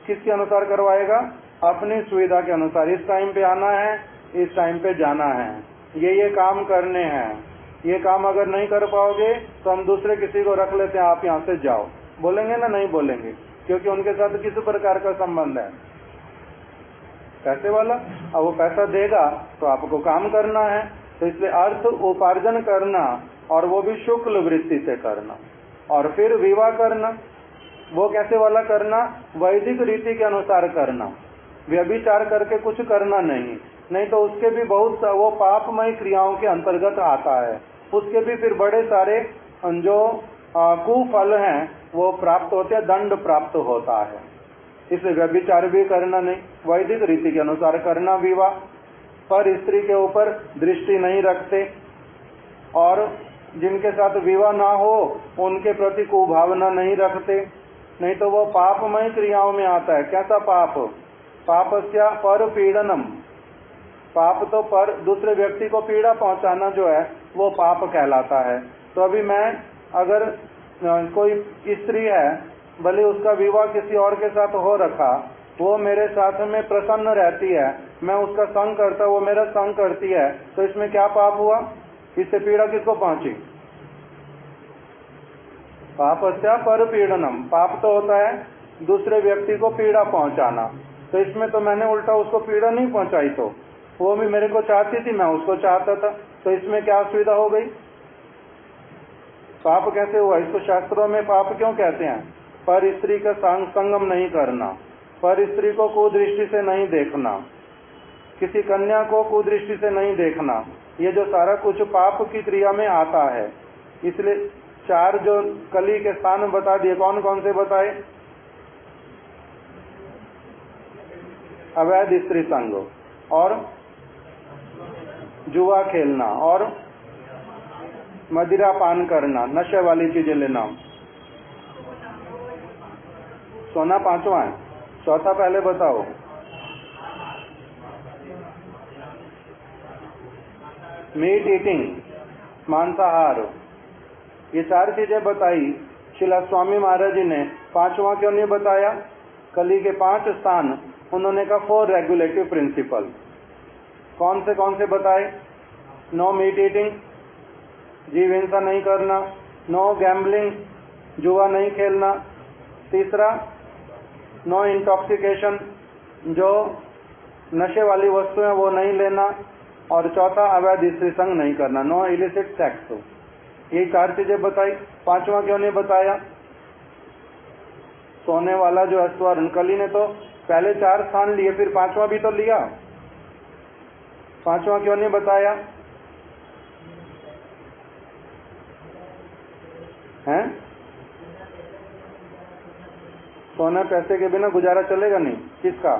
किसके अनुसार करवाएगा? अपनी सुविधा के अनुसार। इस टाइम पे आना है, इस टाइम पे जाना है, ये काम करने हैं। ये काम अगर नहीं कर पाओगे तो हम दूसरे किसी को रख लेते हैं, आप यहाँ से जाओ। बोलेंगे ना? नहीं बोलेंगे, क्योंकि उनके साथ किस प्रकार का संबंध है? पैसे वाला। अब वो पैसा देगा तो आपको काम करना है। तो इसलिए अर्थ उपार्जन करना और वो भी शुक्ल वृत्ति से करना, और फिर विवाह करना। वो कैसे वाला करना? वैदिक रीति के अनुसार करना। व्यभिचार करके कुछ करना नहीं तो उसके भी बहुत वो पापमय क्रियाओं के अंतर्गत आता है। उसके भी फिर बड़े सारे जो कुफल हैं वो प्राप्त होते हैं, दंड प्राप्त होता है। इसलिए व्यभिचार भी करना नहीं, वैदिक रीति के अनुसार करना विवाह। पर स्त्री के ऊपर दृष्टि नहीं रखते, और जिनके साथ विवाह ना हो उनके प्रति कुभावना नहीं रखते, नहीं तो वो पापमय क्रियाओं में आता है। कैसा पाप? पापस्य पर पीड़नम। पाप तो पर दूसरे व्यक्ति को पीड़ा पहुंचाना जो है वो पाप कहलाता है। तो अभी मैं अगर कोई स्त्री है, भले उसका विवाह किसी और के साथ हो रखा, वो मेरे साथ में प्रसन्न रहती है, मैं उसका संग करता, वो मेरा संग करती है, तो इसमें क्या पाप हुआ? इससे पीड़ा किसको पहुंची? पापस्य पर पीड़नम। पाप तो होता है दूसरे व्यक्ति को पीड़ा पहुंचाना, तो इसमें तो मैंने उल्टा उसको पीड़ा नहीं पहुंचाई, तो वो भी मेरे को चाहती थी, मैं उसको चाहता था, तो इसमें क्या असुविधा हो गई? पाप कैसे हुआ? इसको शास्त्रों में पाप क्यों कहते हैं? पर स्त्री का संगम नहीं करना, पर स्त्री को कुदृष्टि से नहीं देखना, किसी कन्या को कुदृष्टि से नहीं देखना, ये जो सारा कुछ पाप की क्रिया में आता है। इसलिए 4 जो कली के स्थान बता दिए, कौन कौन से बताए? अवैध स्त्री संग, और जुआ खेलना, और मदिरा पान करना, नशे वाली चीजें लेना। सोना 5वां है, चौथा पहले बताओ। मीट ईटिंग, मांसाहार, ये 4 चीजें बताई। शिला स्वामी महाराज जी ने 5वां क्यों नहीं बताया? कली के 5 स्थान उन्होंने कहा 4 रेगुलेटिव प्रिंसिपल। कौन से बताए? नो मीट ईटिंग, जीव हिंसा नहीं करना, नो गैम्बलिंग, जुआ नहीं खेलना, तीसरा नो इंटॉक्सिकेशन, जो नशे वाली वस्तुएं वो नहीं लेना, और चौथा अवैध स्त्री संग नहीं करना, नो इलिसिट सेक्स। ये 4 चीजें बताई। 5वां क्यों नहीं बताया? सोने वाला जो अश्व कली ने तो पहले 4 स्थान लिए, फिर 5वां भी तो लिया। 5वां क्यों नहीं बताया है? सोने पैसे के बिना गुजारा चलेगा नहीं। किसका?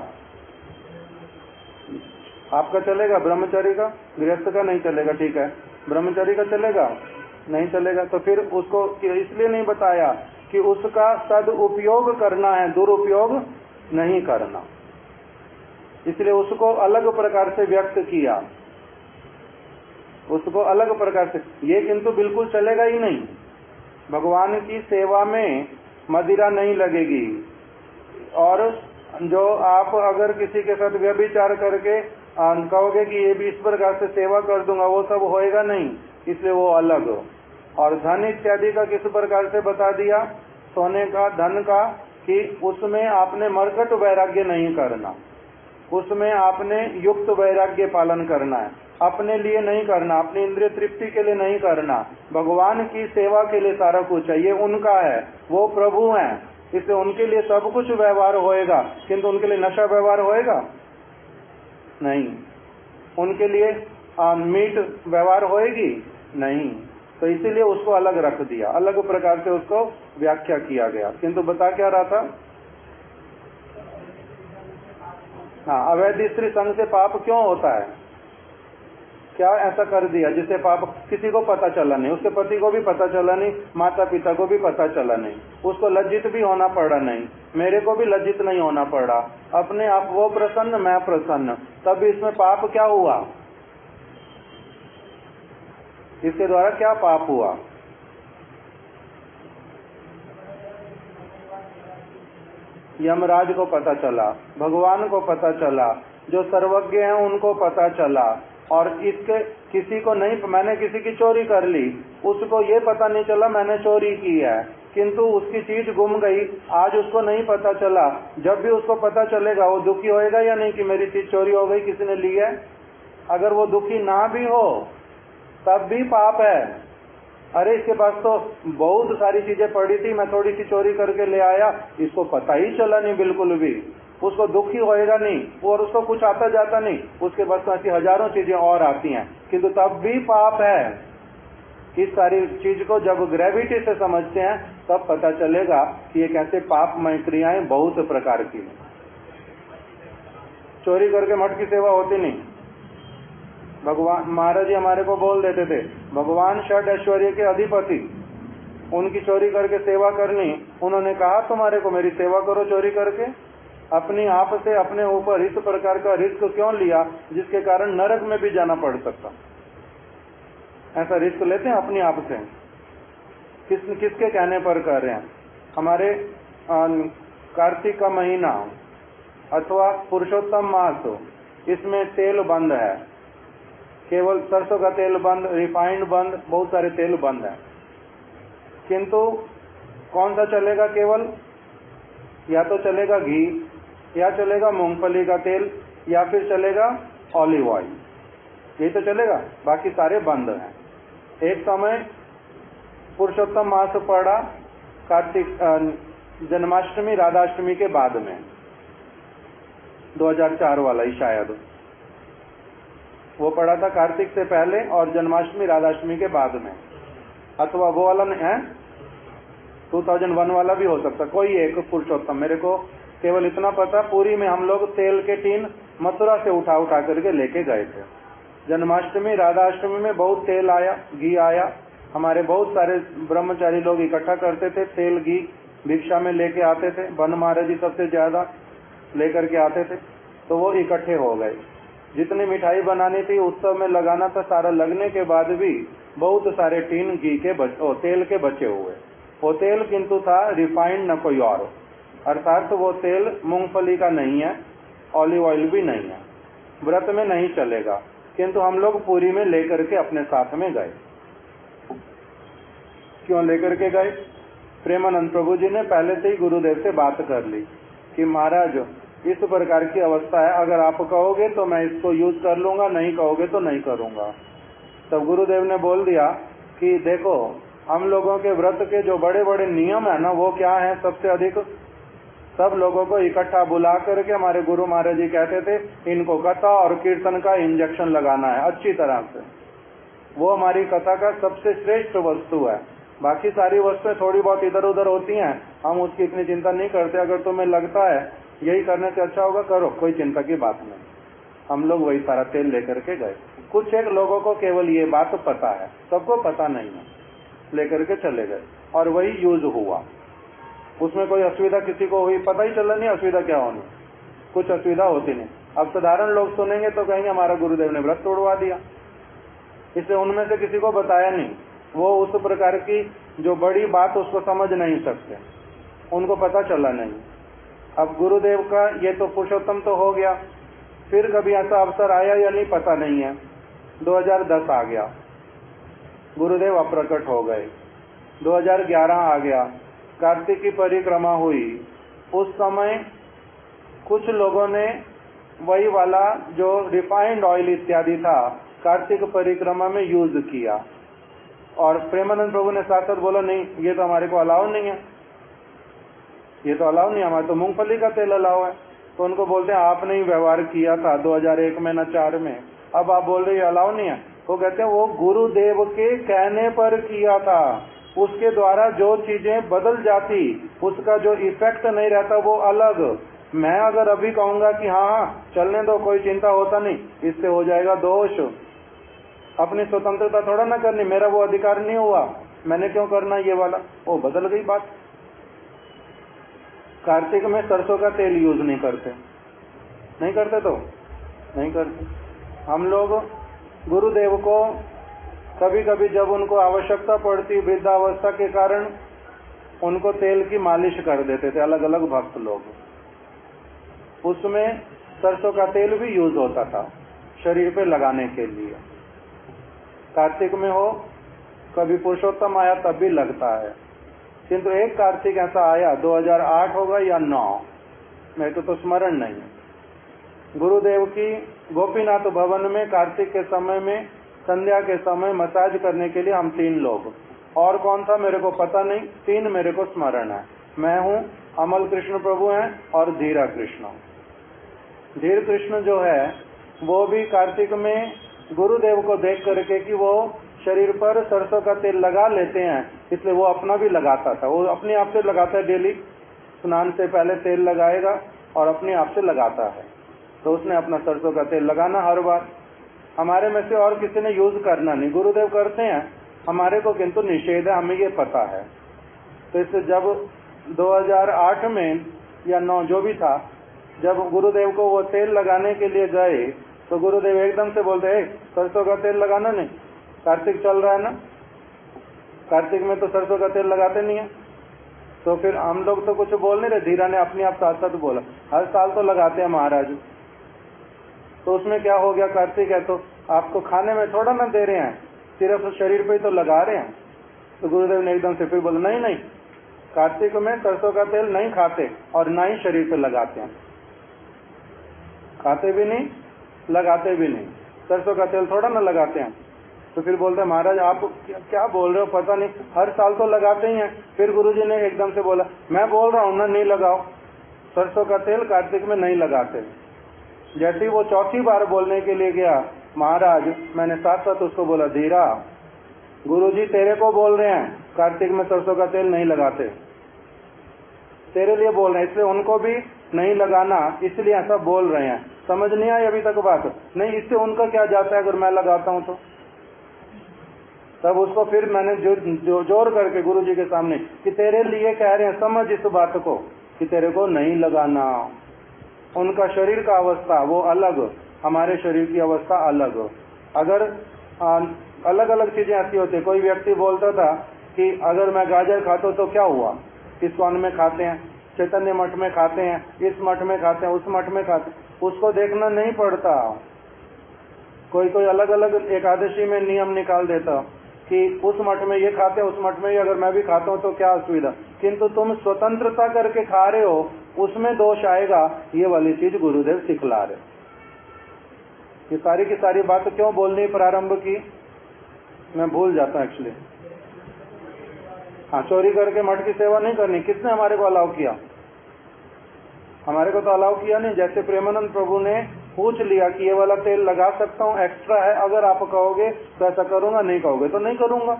आपका चलेगा, ब्रह्मचारी का? गृहस्थ का नहीं चलेगा, ठीक है। ब्रह्मचारी का चलेगा? नहीं चलेगा। तो फिर उसको इसलिए नहीं बताया कि उसका सदुपयोग करना है, दुरुपयोग नहीं करना, इसलिए उसको अलग प्रकार से व्यक्त किया, उसको अलग प्रकार से। ये किंतु बिल्कुल चलेगा ही नहीं। भगवान की सेवा में मदिरा नहीं लगेगी, और जो आप अगर किसी के साथ व्यभिचार करके कहोगे कि ये भी इस प्रकार से सेवा कर दूंगा, वो सब होएगा नहीं, इसलिए वो अलग। और धन इत्यादि का किस प्रकार से बता दिया? सोने का, धन का, कि उसमें आपने मरकट वैराग्य नहीं करना, उसमें आपने युक्त वैराग्य पालन करना है, अपने लिए नहीं करना, अपनी इंद्रिय तृप्ति के लिए नहीं करना, भगवान की सेवा के लिए सारा कुछ है। ये उनका है, वो प्रभु हैं, इसलिए उनके लिए सब कुछ व्यवहार होएगा, किंतु उनके लिए नशा व्यवहार होएगा नहीं, उनके लिए मीट व्यवहार होएगी नहीं। तो इसीलिए उसको अलग रख दिया, अलग प्रकार से उसको व्याख्या किया गया। किंतु बता क्या रहा था? हाँ, अवैध स्त्री संग से पाप क्यों होता है? क्या ऐसा कर दिया जिससे पाप? किसी को पता चला नहीं, उसके पति को भी पता चला नहीं, माता पिता को भी पता चला नहीं, उसको लज्जित भी होना पड़ा नहीं, मेरे को भी लज्जित नहीं होना पड़ा, अपने आप वो प्रसन्न, मैं प्रसन्न, तब इसमें पाप क्या हुआ? इसके द्वारा क्या पाप हुआ? यमराज को पता चला, भगवान को पता चला, जो सर्वज्ञ हैं उनको पता चला, और इसके किसी को नहीं। मैंने किसी की चोरी कर ली, उसको ये पता नहीं चला मैंने चोरी की है, किंतु उसकी चीज गुम गई, आज उसको नहीं पता चला। जब भी उसको पता चलेगा वो दुखी होएगा या नहीं कि मेरी चीज चोरी हो गई, किसी ने ली है? अगर वो दुखी ना भी हो तब भी पाप है। अरे इसके पास तो बहुत सारी चीजें पड़ी थी, मैं थोड़ी सी चोरी करके ले आया, इसको पता ही चला नहीं बिल्कुल भी, उसको दुखी होएगा नहीं, और उसको कुछ आता जाता नहीं, उसके पास तो ऐसी हजारों चीजें और आती हैं, किंतु तब भी पाप है। इस सारी चीज को जब ग्रेविटी से समझते हैं तब पता चलेगा कि ये कैसे पापमय क्रियाएं बहुत प्रकार की। चोरी करके मठ की सेवा होती नहीं। भगवान महाराज जी हमारे को बोल देते थे, भगवान षड ऐश्वर्य के अधिपति, उनकी चोरी करके सेवा करनी। उन्होंने कहा तुम्हारे को मेरी सेवा करो चोरी करके, अपनी आप से अपने ऊपर इस प्रकार का रिस्क क्यों लिया जिसके कारण नरक में भी जाना पड़ सकता? ऐसा रिस्क लेते हैं अपने आप से। किसके कहने पर कर रहे हैं? हमारे कार्तिक का महीना अथवा पुरुषोत्तम मास, इसमें तेल बंद है, केवल सरसों का तेल बंद, रिफाइंड बंद, बहुत सारे तेल बंद है, किंतु कौन सा चलेगा? केवल या तो चलेगा घी, या चलेगा मूंगफली का तेल, या फिर चलेगा ऑलिव ऑयल, यही तो चलेगा, बाकी सारे बंद हैं। एक समय पुरुषोत्तम मास पड़ा कार्तिक जन्माष्टमी राधाष्टमी के बाद में, 2004 वाला ही शायद वो पड़ा था, कार्तिक से पहले और जन्माष्टमी राधाष्टमी के बाद में, अथवा वो वाला है 2001 वाला भी हो सकता, कोई एक पुरुषोत्तम। मेरे को केवल इतना पता, पूरी में हम लोग तेल के टीन मथुरा से उठा उठा करके लेके गए थे। जन्माष्टमी राधाष्टमी में बहुत तेल आया, घी आया, हमारे बहुत सारे ब्रह्मचारी लोग इकट्ठा करते थे, तेल घी भिक्षा में लेके आते थे, बन महाराज जी सबसे ज्यादा लेकर के आते थे, तो वो इकट्ठे हो गए। जितनी मिठाई बनानी थी उत्सव में लगाना था, सारा लगने के बाद भी बहुत सारे टीन घी के तेल के बचे हुए। वो तेल किंतु था रिफाइंड, न कोई और, अर्थात वो तेल मूंगफली का नहीं है, ऑलिव ऑयल भी नहीं है, व्रत में नहीं चलेगा, किंतु हम लोग पूरी में लेकर के अपने साथ में गए। क्यों लेकर के गए? प्रेमानंद प्रभु जी ने पहले से ही गुरुदेव से बात कर ली कि महाराज इस प्रकार की अवस्था है। अगर आप कहोगे तो मैं इसको यूज कर लूंगा, नहीं कहोगे तो नहीं करूंगा। तब गुरुदेव ने बोल दिया कि देखो, हम लोगों के व्रत के जो बड़े बड़े नियम है ना, वो क्या है? सबसे अधिक सब लोगों को इकट्ठा बुला करके हमारे गुरु महाराज जी कहते थे, इनको कथा और कीर्तन का इंजेक्शन लगाना है अच्छी तरह से। वो हमारी कथा का सबसे श्रेष्ठ वस्तु है। बाकी सारी वस्तुएं थोड़ी बहुत इधर उधर होती हैं, हम उसकी इतनी चिंता नहीं करते। अगर तुम्हें लगता है यही करने से अच्छा होगा, करो, कोई चिंता की बात नहीं। हम लोग वही सारा तेल लेकर के गए। कुछ एक लोगों को केवल ये बात पता है, सबको पता नहीं है, लेकर के चले गए और वही यूज हुआ। उसमें कोई असुविधा किसी को हुई? पता ही चला नहीं असुविधा क्या होनी, कुछ असुविधा होती नहीं। अब साधारण लोग सुनेंगे तो कहेंगे हमारा गुरुदेव ने व्रत तोड़वा दिया, इसलिए उनमें से किसी को बताया नहीं। वो उस प्रकार की जो बड़ी बात उसको समझ नहीं सकते, उनको पता चला नहीं। अब गुरुदेव का ये तो पुरुषोत्तम तो हो गया, फिर कभी ऐसा अवसर आया या नहीं पता नहीं है। 2010 आ गया, गुरुदेव अप्रकट हो गए। 2011 आ गया, कार्तिक की परिक्रमा हुई। उस समय कुछ लोगों ने वही वाला जो रिफाइंड ऑयल इत्यादि था कार्तिक परिक्रमा में यूज किया, और प्रेमानंद प्रभु ने साथ साथ बोला नहीं, ये तो हमारे को अलाउ नहीं है, ये तो अलाउ नहीं, हमारे तो मूंगफली का तेल अलाउ है। तो उनको बोलते हैं आपने ही व्यवहार किया था 2001 में न 4 में, अब आप बोल रहे ये अलाउ नहीं है। वो कहते हैं वो गुरुदेव के कहने पर किया था, उसके द्वारा जो चीजें बदल जाती उसका जो इफेक्ट नहीं रहता वो अलग। मैं अगर अभी कहूंगा कि हाँ चलने दो, कोई चिंता होता नहीं, इससे हो जाएगा दोष। अपनी स्वतंत्रता थोड़ा ना करनी, मेरा वो अधिकार नहीं हुआ, मैंने क्यों करना ये वाला, वो बदल गई बात। कार्तिक में सरसों का तेल यूज नहीं करते, नहीं करते तो नहीं करते। हम लोग गुरुदेव को कभी कभी जब उनको आवश्यकता पड़ती वृद्धावस्था के कारण उनको तेल की मालिश कर देते थे अलग अलग भक्त लोग, उसमें सरसों का तेल भी यूज होता था शरीर पे लगाने के लिए। कार्तिक में हो, कभी पुरुषोत्तम आया तब भी लगता है। किंतु एक कार्तिक ऐसा आया 2008 होगा या 9, मेरे को तो स्मरण नहीं है। गुरुदेव की गोपीनाथ भवन में कार्तिक के समय में संध्या के समय मसाज करने के लिए हम 3 लोग, और कौन था मेरे को पता नहीं, 3 मेरे को स्मरण है। मैं हूँ, अमल कृष्ण प्रभु हैं और धीरा कृष्ण। धीर कृष्ण जो है वो भी कार्तिक में गुरुदेव को देख करके कि वो शरीर पर सरसों का तेल लगा लेते हैं, इसलिए वो अपना भी लगाता था। वो अपने आप से लगाता है, डेली स्नान से पहले तेल लगाएगा और अपने आप से लगाता है। तो उसने अपना सरसों का तेल लगाना हर बार। हमारे में से और किसी ने यूज करना नहीं, गुरुदेव करते हैं, हमारे को किंतु निषेध है, हमें ये पता है। तो इससे जब 2008 में या 9 जो भी था, जब गुरुदेव को वो तेल लगाने के लिए गए तो गुरुदेव एकदम से बोलते हैं सरसों का तेल लगाना नहीं, कार्तिक चल रहा है ना, कार्तिक में तो सरसों का तेल लगाते नहीं है। तो फिर हम लोग तो कुछ बोल नहीं रहे, धीरा ने अपने आप साथ साथ बोला हर साल तो लगाते हैं महाराज। तो उसमें क्या हो गया, कार्तिक है तो आपको खाने में थोड़ा ना दे रहे हैं, सिर्फ शरीर पे तो लगा रहे हैं। तो गुरुदेव ने एकदम से फिर बोला नहीं नहीं, कार्तिक में सरसों का तेल नहीं खाते और ना ही शरीर पे लगाते हैं, खाते भी नहीं लगाते भी नहीं, सरसों का तेल थोड़ा ना लगाते हैं। तो फिर बोलते हैं महाराज आप क्या बोल रहे हो, पता नहीं, हर साल तो लगाते ही हैं। फिर गुरुजी ने एकदम से बोला मैं बोल रहा हूं ना, नहीं लगाओ, सरसों का तेल कार्तिक में नहीं लगाते। जैसे ही वो चौथी बार बोलने के लिए गया महाराज, मैंने साथ साथ उसको बोला धीरा, गुरुजी तेरे को बोल रहे हैं कार्तिक में सरसों का तेल नहीं लगाते, तेरे लिए बोल रहे हैं, इसलिए उनको भी नहीं लगाना, इसलिए ऐसा बोल रहे हैं। समझ नहीं आई अभी तक बात? नहीं, इससे उनका क्या जाता है अगर मैं लगाता हूं तो। तब उसको फिर मैंने जो जोर करके गुरुजी के सामने कि तेरे लिए कह रहे हैं, समझ इस बात को कि तेरे को नहीं लगाना। उनका शरीर का अवस्था वो अलग, हमारे शरीर की अवस्था अलग। अगर अलग अलग चीजें ऐसी होती, कोई व्यक्ति बोलता था कि अगर मैं गाजर खाता तो क्या हुआ, इस्कॉन में खाते हैं, चैतन्य मठ में खाते हैं, इस मठ में खाते हैं, उस मठ में खाते हैं, उसको देखना नहीं पड़ता। कोई कोई अलग अलग एकादशी में नियम निकाल देता कि उस मठ में ये खाते हैं, उस मठ में ये, अगर मैं भी खाता हूं तो क्या असुविधा। किंतु तुम स्वतंत्रता करके खा रहे हो, उसमें दोष आएगा। ये वाली चीज गुरुदेव सिखला रहे। ये सारी की सारी बात क्यों बोलनी प्रारंभ की, मैं भूल जाता हूँ एक्चुअली। हाँ, चोरी करके मठ की सेवा नहीं करनी। किसने हमारे को अलाउ किया? हमारे को तो अलाउ किया नहीं। जैसे प्रेमानंद प्रभु ने पूछ लिया कि ये वाला तेल लगा सकता हूँ, एक्स्ट्रा है, अगर आप कहोगे तो ऐसा करूंगा, नहीं कहोगे तो नहीं करूंगा।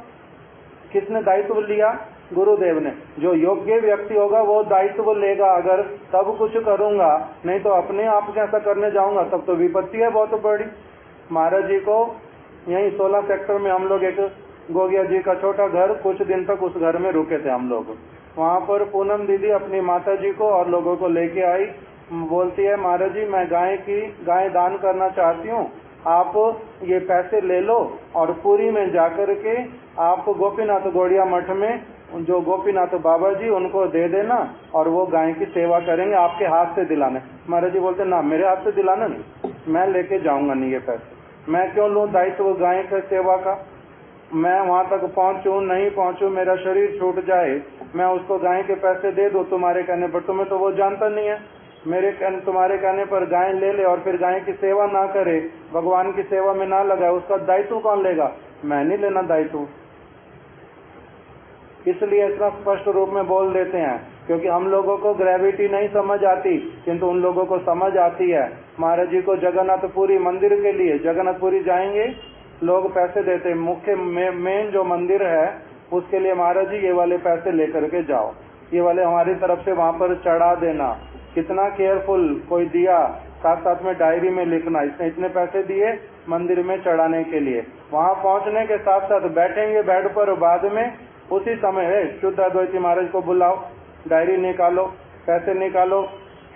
किसने दायित्व लिया? गुरुदेव ने। जो योग्य व्यक्ति होगा वो दायित्व लेगा, अगर तब कुछ करूंगा, नहीं तो अपने आप कैसा करने जाऊंगा, तब तो विपत्ति है बहुत बड़ी। महाराज जी को यही 16 सेक्टर में हम लोग एक गोगिया जी का छोटा घर, कुछ दिन तक उस घर में रुके थे हम लोग। वहां पर पूनम दीदी अपनी माता जी को और लोगों को लेके आई। बोलती है, महाराज जी मैं गाय दान करना चाहती हूँ, आप ये पैसे ले लो और पुरी में जाकर के आप गोपीनाथ गौड़िया मठ में जो गोपीनाथ बाबा जी उनको दे देना और वो गाय की सेवा करेंगे, आपके हाथ से दिलाने। महाराज जी बोलते ना, मेरे हाथ से दिलाना नहीं, मैं लेके जाऊंगा नहीं ये पैसे। मैं क्यों लूँ दायित्व गाय की सेवा का? मैं वहां तक पहुंचूं नहीं पहुंचूं, मेरा शरीर छूट जाए, मैं उसको गाय के पैसे दे दूं तुम्हारे कहने पर। तुम्हें तो वो जानता नहीं है। तुम्हारे कहने पर गाय ले ले और फिर गाय की सेवा ना करे, भगवान की सेवा में ना लगाए, उसका दायित्व कौन लेगा? मैं नहीं लेना दायित्व। इसलिए इतना स्पष्ट रूप में बोल देते हैं, क्योंकि हम लोगों को ग्रेविटी नहीं समझ आती, किंतु उन लोगों को समझ आती है। महाराज जी को जगन्नाथपुरी मंदिर के लिए, जगन्नाथपुरी जाएंगे लोग पैसे देते, मुख्य मेन जो मंदिर है उसके लिए महाराज जी ये वाले पैसे लेकर के जाओ, ये वाले हमारी तरफ से वहां पर चढ़ा देना। कितना केयरफुल, कोई दिया साथ साथ में डायरी में लिखना, इसने इतने पैसे दिए मंदिर में चढ़ाने के लिए। वहां पहुंचने के साथ साथ बैठेंगे बेड पर, बाद में उसी समय है शुद्ध अद्वैती महाराज को बुलाओ, डायरी निकालो, पैसे निकालो,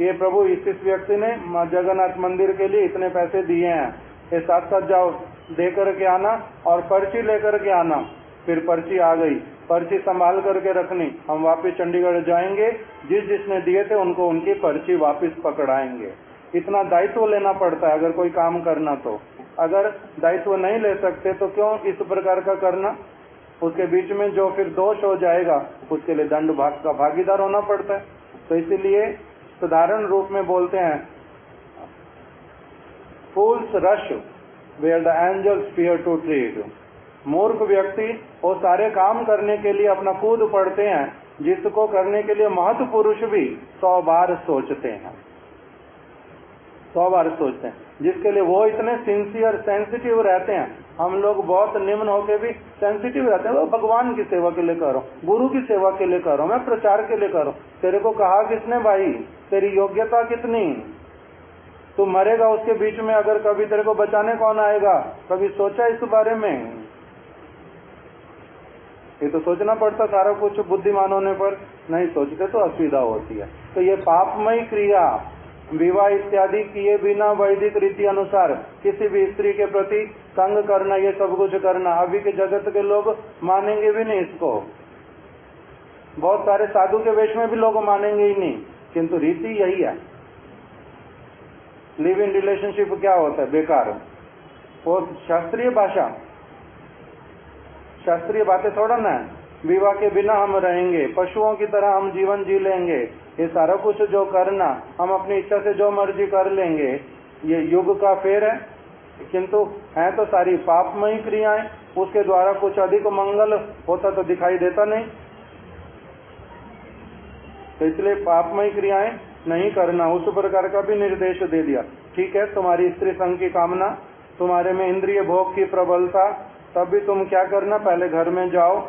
ये प्रभु इस व्यक्ति ने जगन्नाथ मंदिर के लिए इतने पैसे दिए हैं, ये साथ साथ जाओ दे करके आना और पर्ची लेकर के आना। फिर पर्ची आ गई, पर्ची संभाल करके रखनी। हम वापस चंडीगढ़ जाएंगे, जिसने दिए थे उनको उनकी पर्ची वापस पकड़ाएंगे। इतना दायित्व लेना पड़ता है अगर कोई काम करना तो। अगर दायित्व नहीं ले सकते तो क्यों इस प्रकार का करना? उसके बीच में जो फिर दोष हो जाएगा उसके लिए दंड भाग का भागीदार होना पड़ता है। तो इसीलिए साधारण रूप में बोलते हैं, fools rush where the angels fear to tread. मूर्ख व्यक्ति वो सारे काम करने के लिए अपना कूद पड़ते हैं जिसको करने के लिए महत्व पुरुष भी 100 बार सोचते हैं, 100 बार सोचते हैं, जिसके लिए वो इतने सिंसियर सेंसिटिव रहते हैं। हम लोग बहुत निम्न होके भी सेंसिटिव रहते हैं। वो भगवान की सेवा के लिए करो, गुरु की सेवा के लिए करो, मैं प्रचार के लिए करो। तेरे को कहा किसने भाई? तेरी योग्यता कितनी? तू मरेगा उसके बीच में, अगर कभी तेरे को बचाने कौन आएगा? कभी सोचा इस बारे में? ये तो सोचना पड़ता सारा कुछ। बुद्धिमान होने पर नहीं सोचते तो असुविधा होती है। तो ये पापमयी क्रिया, विवाह इत्यादि किए बिना वैदिक रीति अनुसार किसी भी स्त्री के प्रति संग करना, ये सब कुछ करना, अभी के जगत के लोग मानेंगे भी नहीं इसको। बहुत सारे साधु के वेश में भी लोग मानेंगे ही नहीं, किंतु रीति यही है। लिव इन रिलेशनशिप क्या होता है? बेकार। वो शास्त्रीय भाषा, शास्त्रीय बातें थोड़ा ना है। विवाह के बिना हम रहेंगे, पशुओं की तरह हम जीवन जी लेंगे, ये सारा कुछ जो करना, हम अपनी इच्छा से जो मर्जी कर लेंगे, ये युग का फेर है। किंतु है तो सारी पापमयी क्रियाएं, उसके द्वारा कुछ अधिक मंगल होता तो दिखाई देता नहीं। तो इसलिए पापमयी क्रियाएं नहीं करना, उस प्रकार का भी निर्देश दे दिया। ठीक है, तुम्हारी स्त्री संग की कामना, तुम्हारे में इंद्रिय भोग की प्रबलता, तब भी तुम क्या करना? पहले घर में जाओ,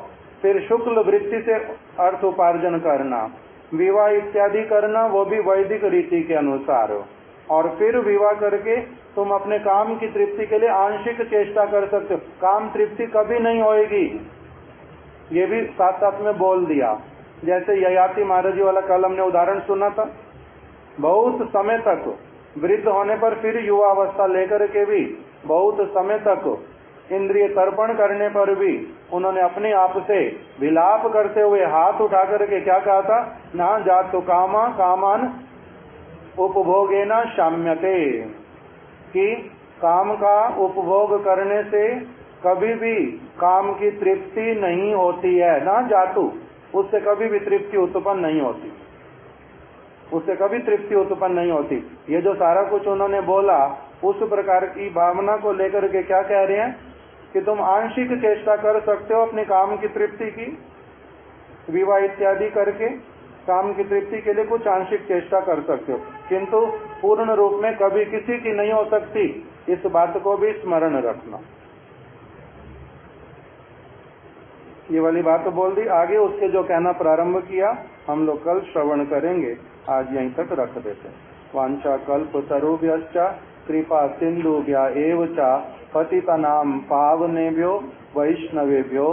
फिर शुक्ल वृत्ति से अर्थ उपार्जन करना, विवाह इत्यादि करना, वो भी वैदिक रीति के अनुसार। और फिर विवाह करके तुम अपने काम की तृप्ति के लिए आंशिक चेष्टा कर सकते हो। काम तृप्ति कभी नहीं होएगी, ये भी साथ साथ में बोल दिया। जैसे ययाति महाराज जी वाला कल हमने उदाहरण सुना था, बहुत समय तक वृद्ध होने पर फिर युवा अवस्था लेकर के भी बहुत समय तक इंद्रिय तर्पण करने पर भी उन्होंने अपने आप से विलाप करते हुए हाथ उठा करके क्या कहा था? ना जातु कामा कामान उपभोगेना शाम्यते, कि काम का उपभोग करने से कभी भी काम की तृप्ति नहीं होती है। ना जातु, उससे कभी भी तृप्ति उत्पन्न नहीं होती। उससे कभी तृप्ति उत्पन्न नहीं होती। ये जो सारा कुछ उन्होंने बोला, उस प्रकार की भावना को लेकर के क्या कह रहे हैं कि तुम आंशिक चेष्टा कर सकते हो अपने काम की तृप्ति की, विवाह इत्यादि करके काम की तृप्ति के लिए कुछ आंशिक चेष्टा कर सकते हो, किंतु पूर्ण रूप में कभी किसी की नहीं हो सकती। इस बात को भी स्मरण रखना। ये वाली बात तो बोल दी। आगे उसके जो कहना प्रारंभ किया हम लोग कल श्रवण करेंगे। आज यहीं तक रख देते। वांछा कल्पतरुभ्यश्च कृपा सिंधुभ्य एव च पतितानां पावनेभ्यो वैष्णवेभ्यो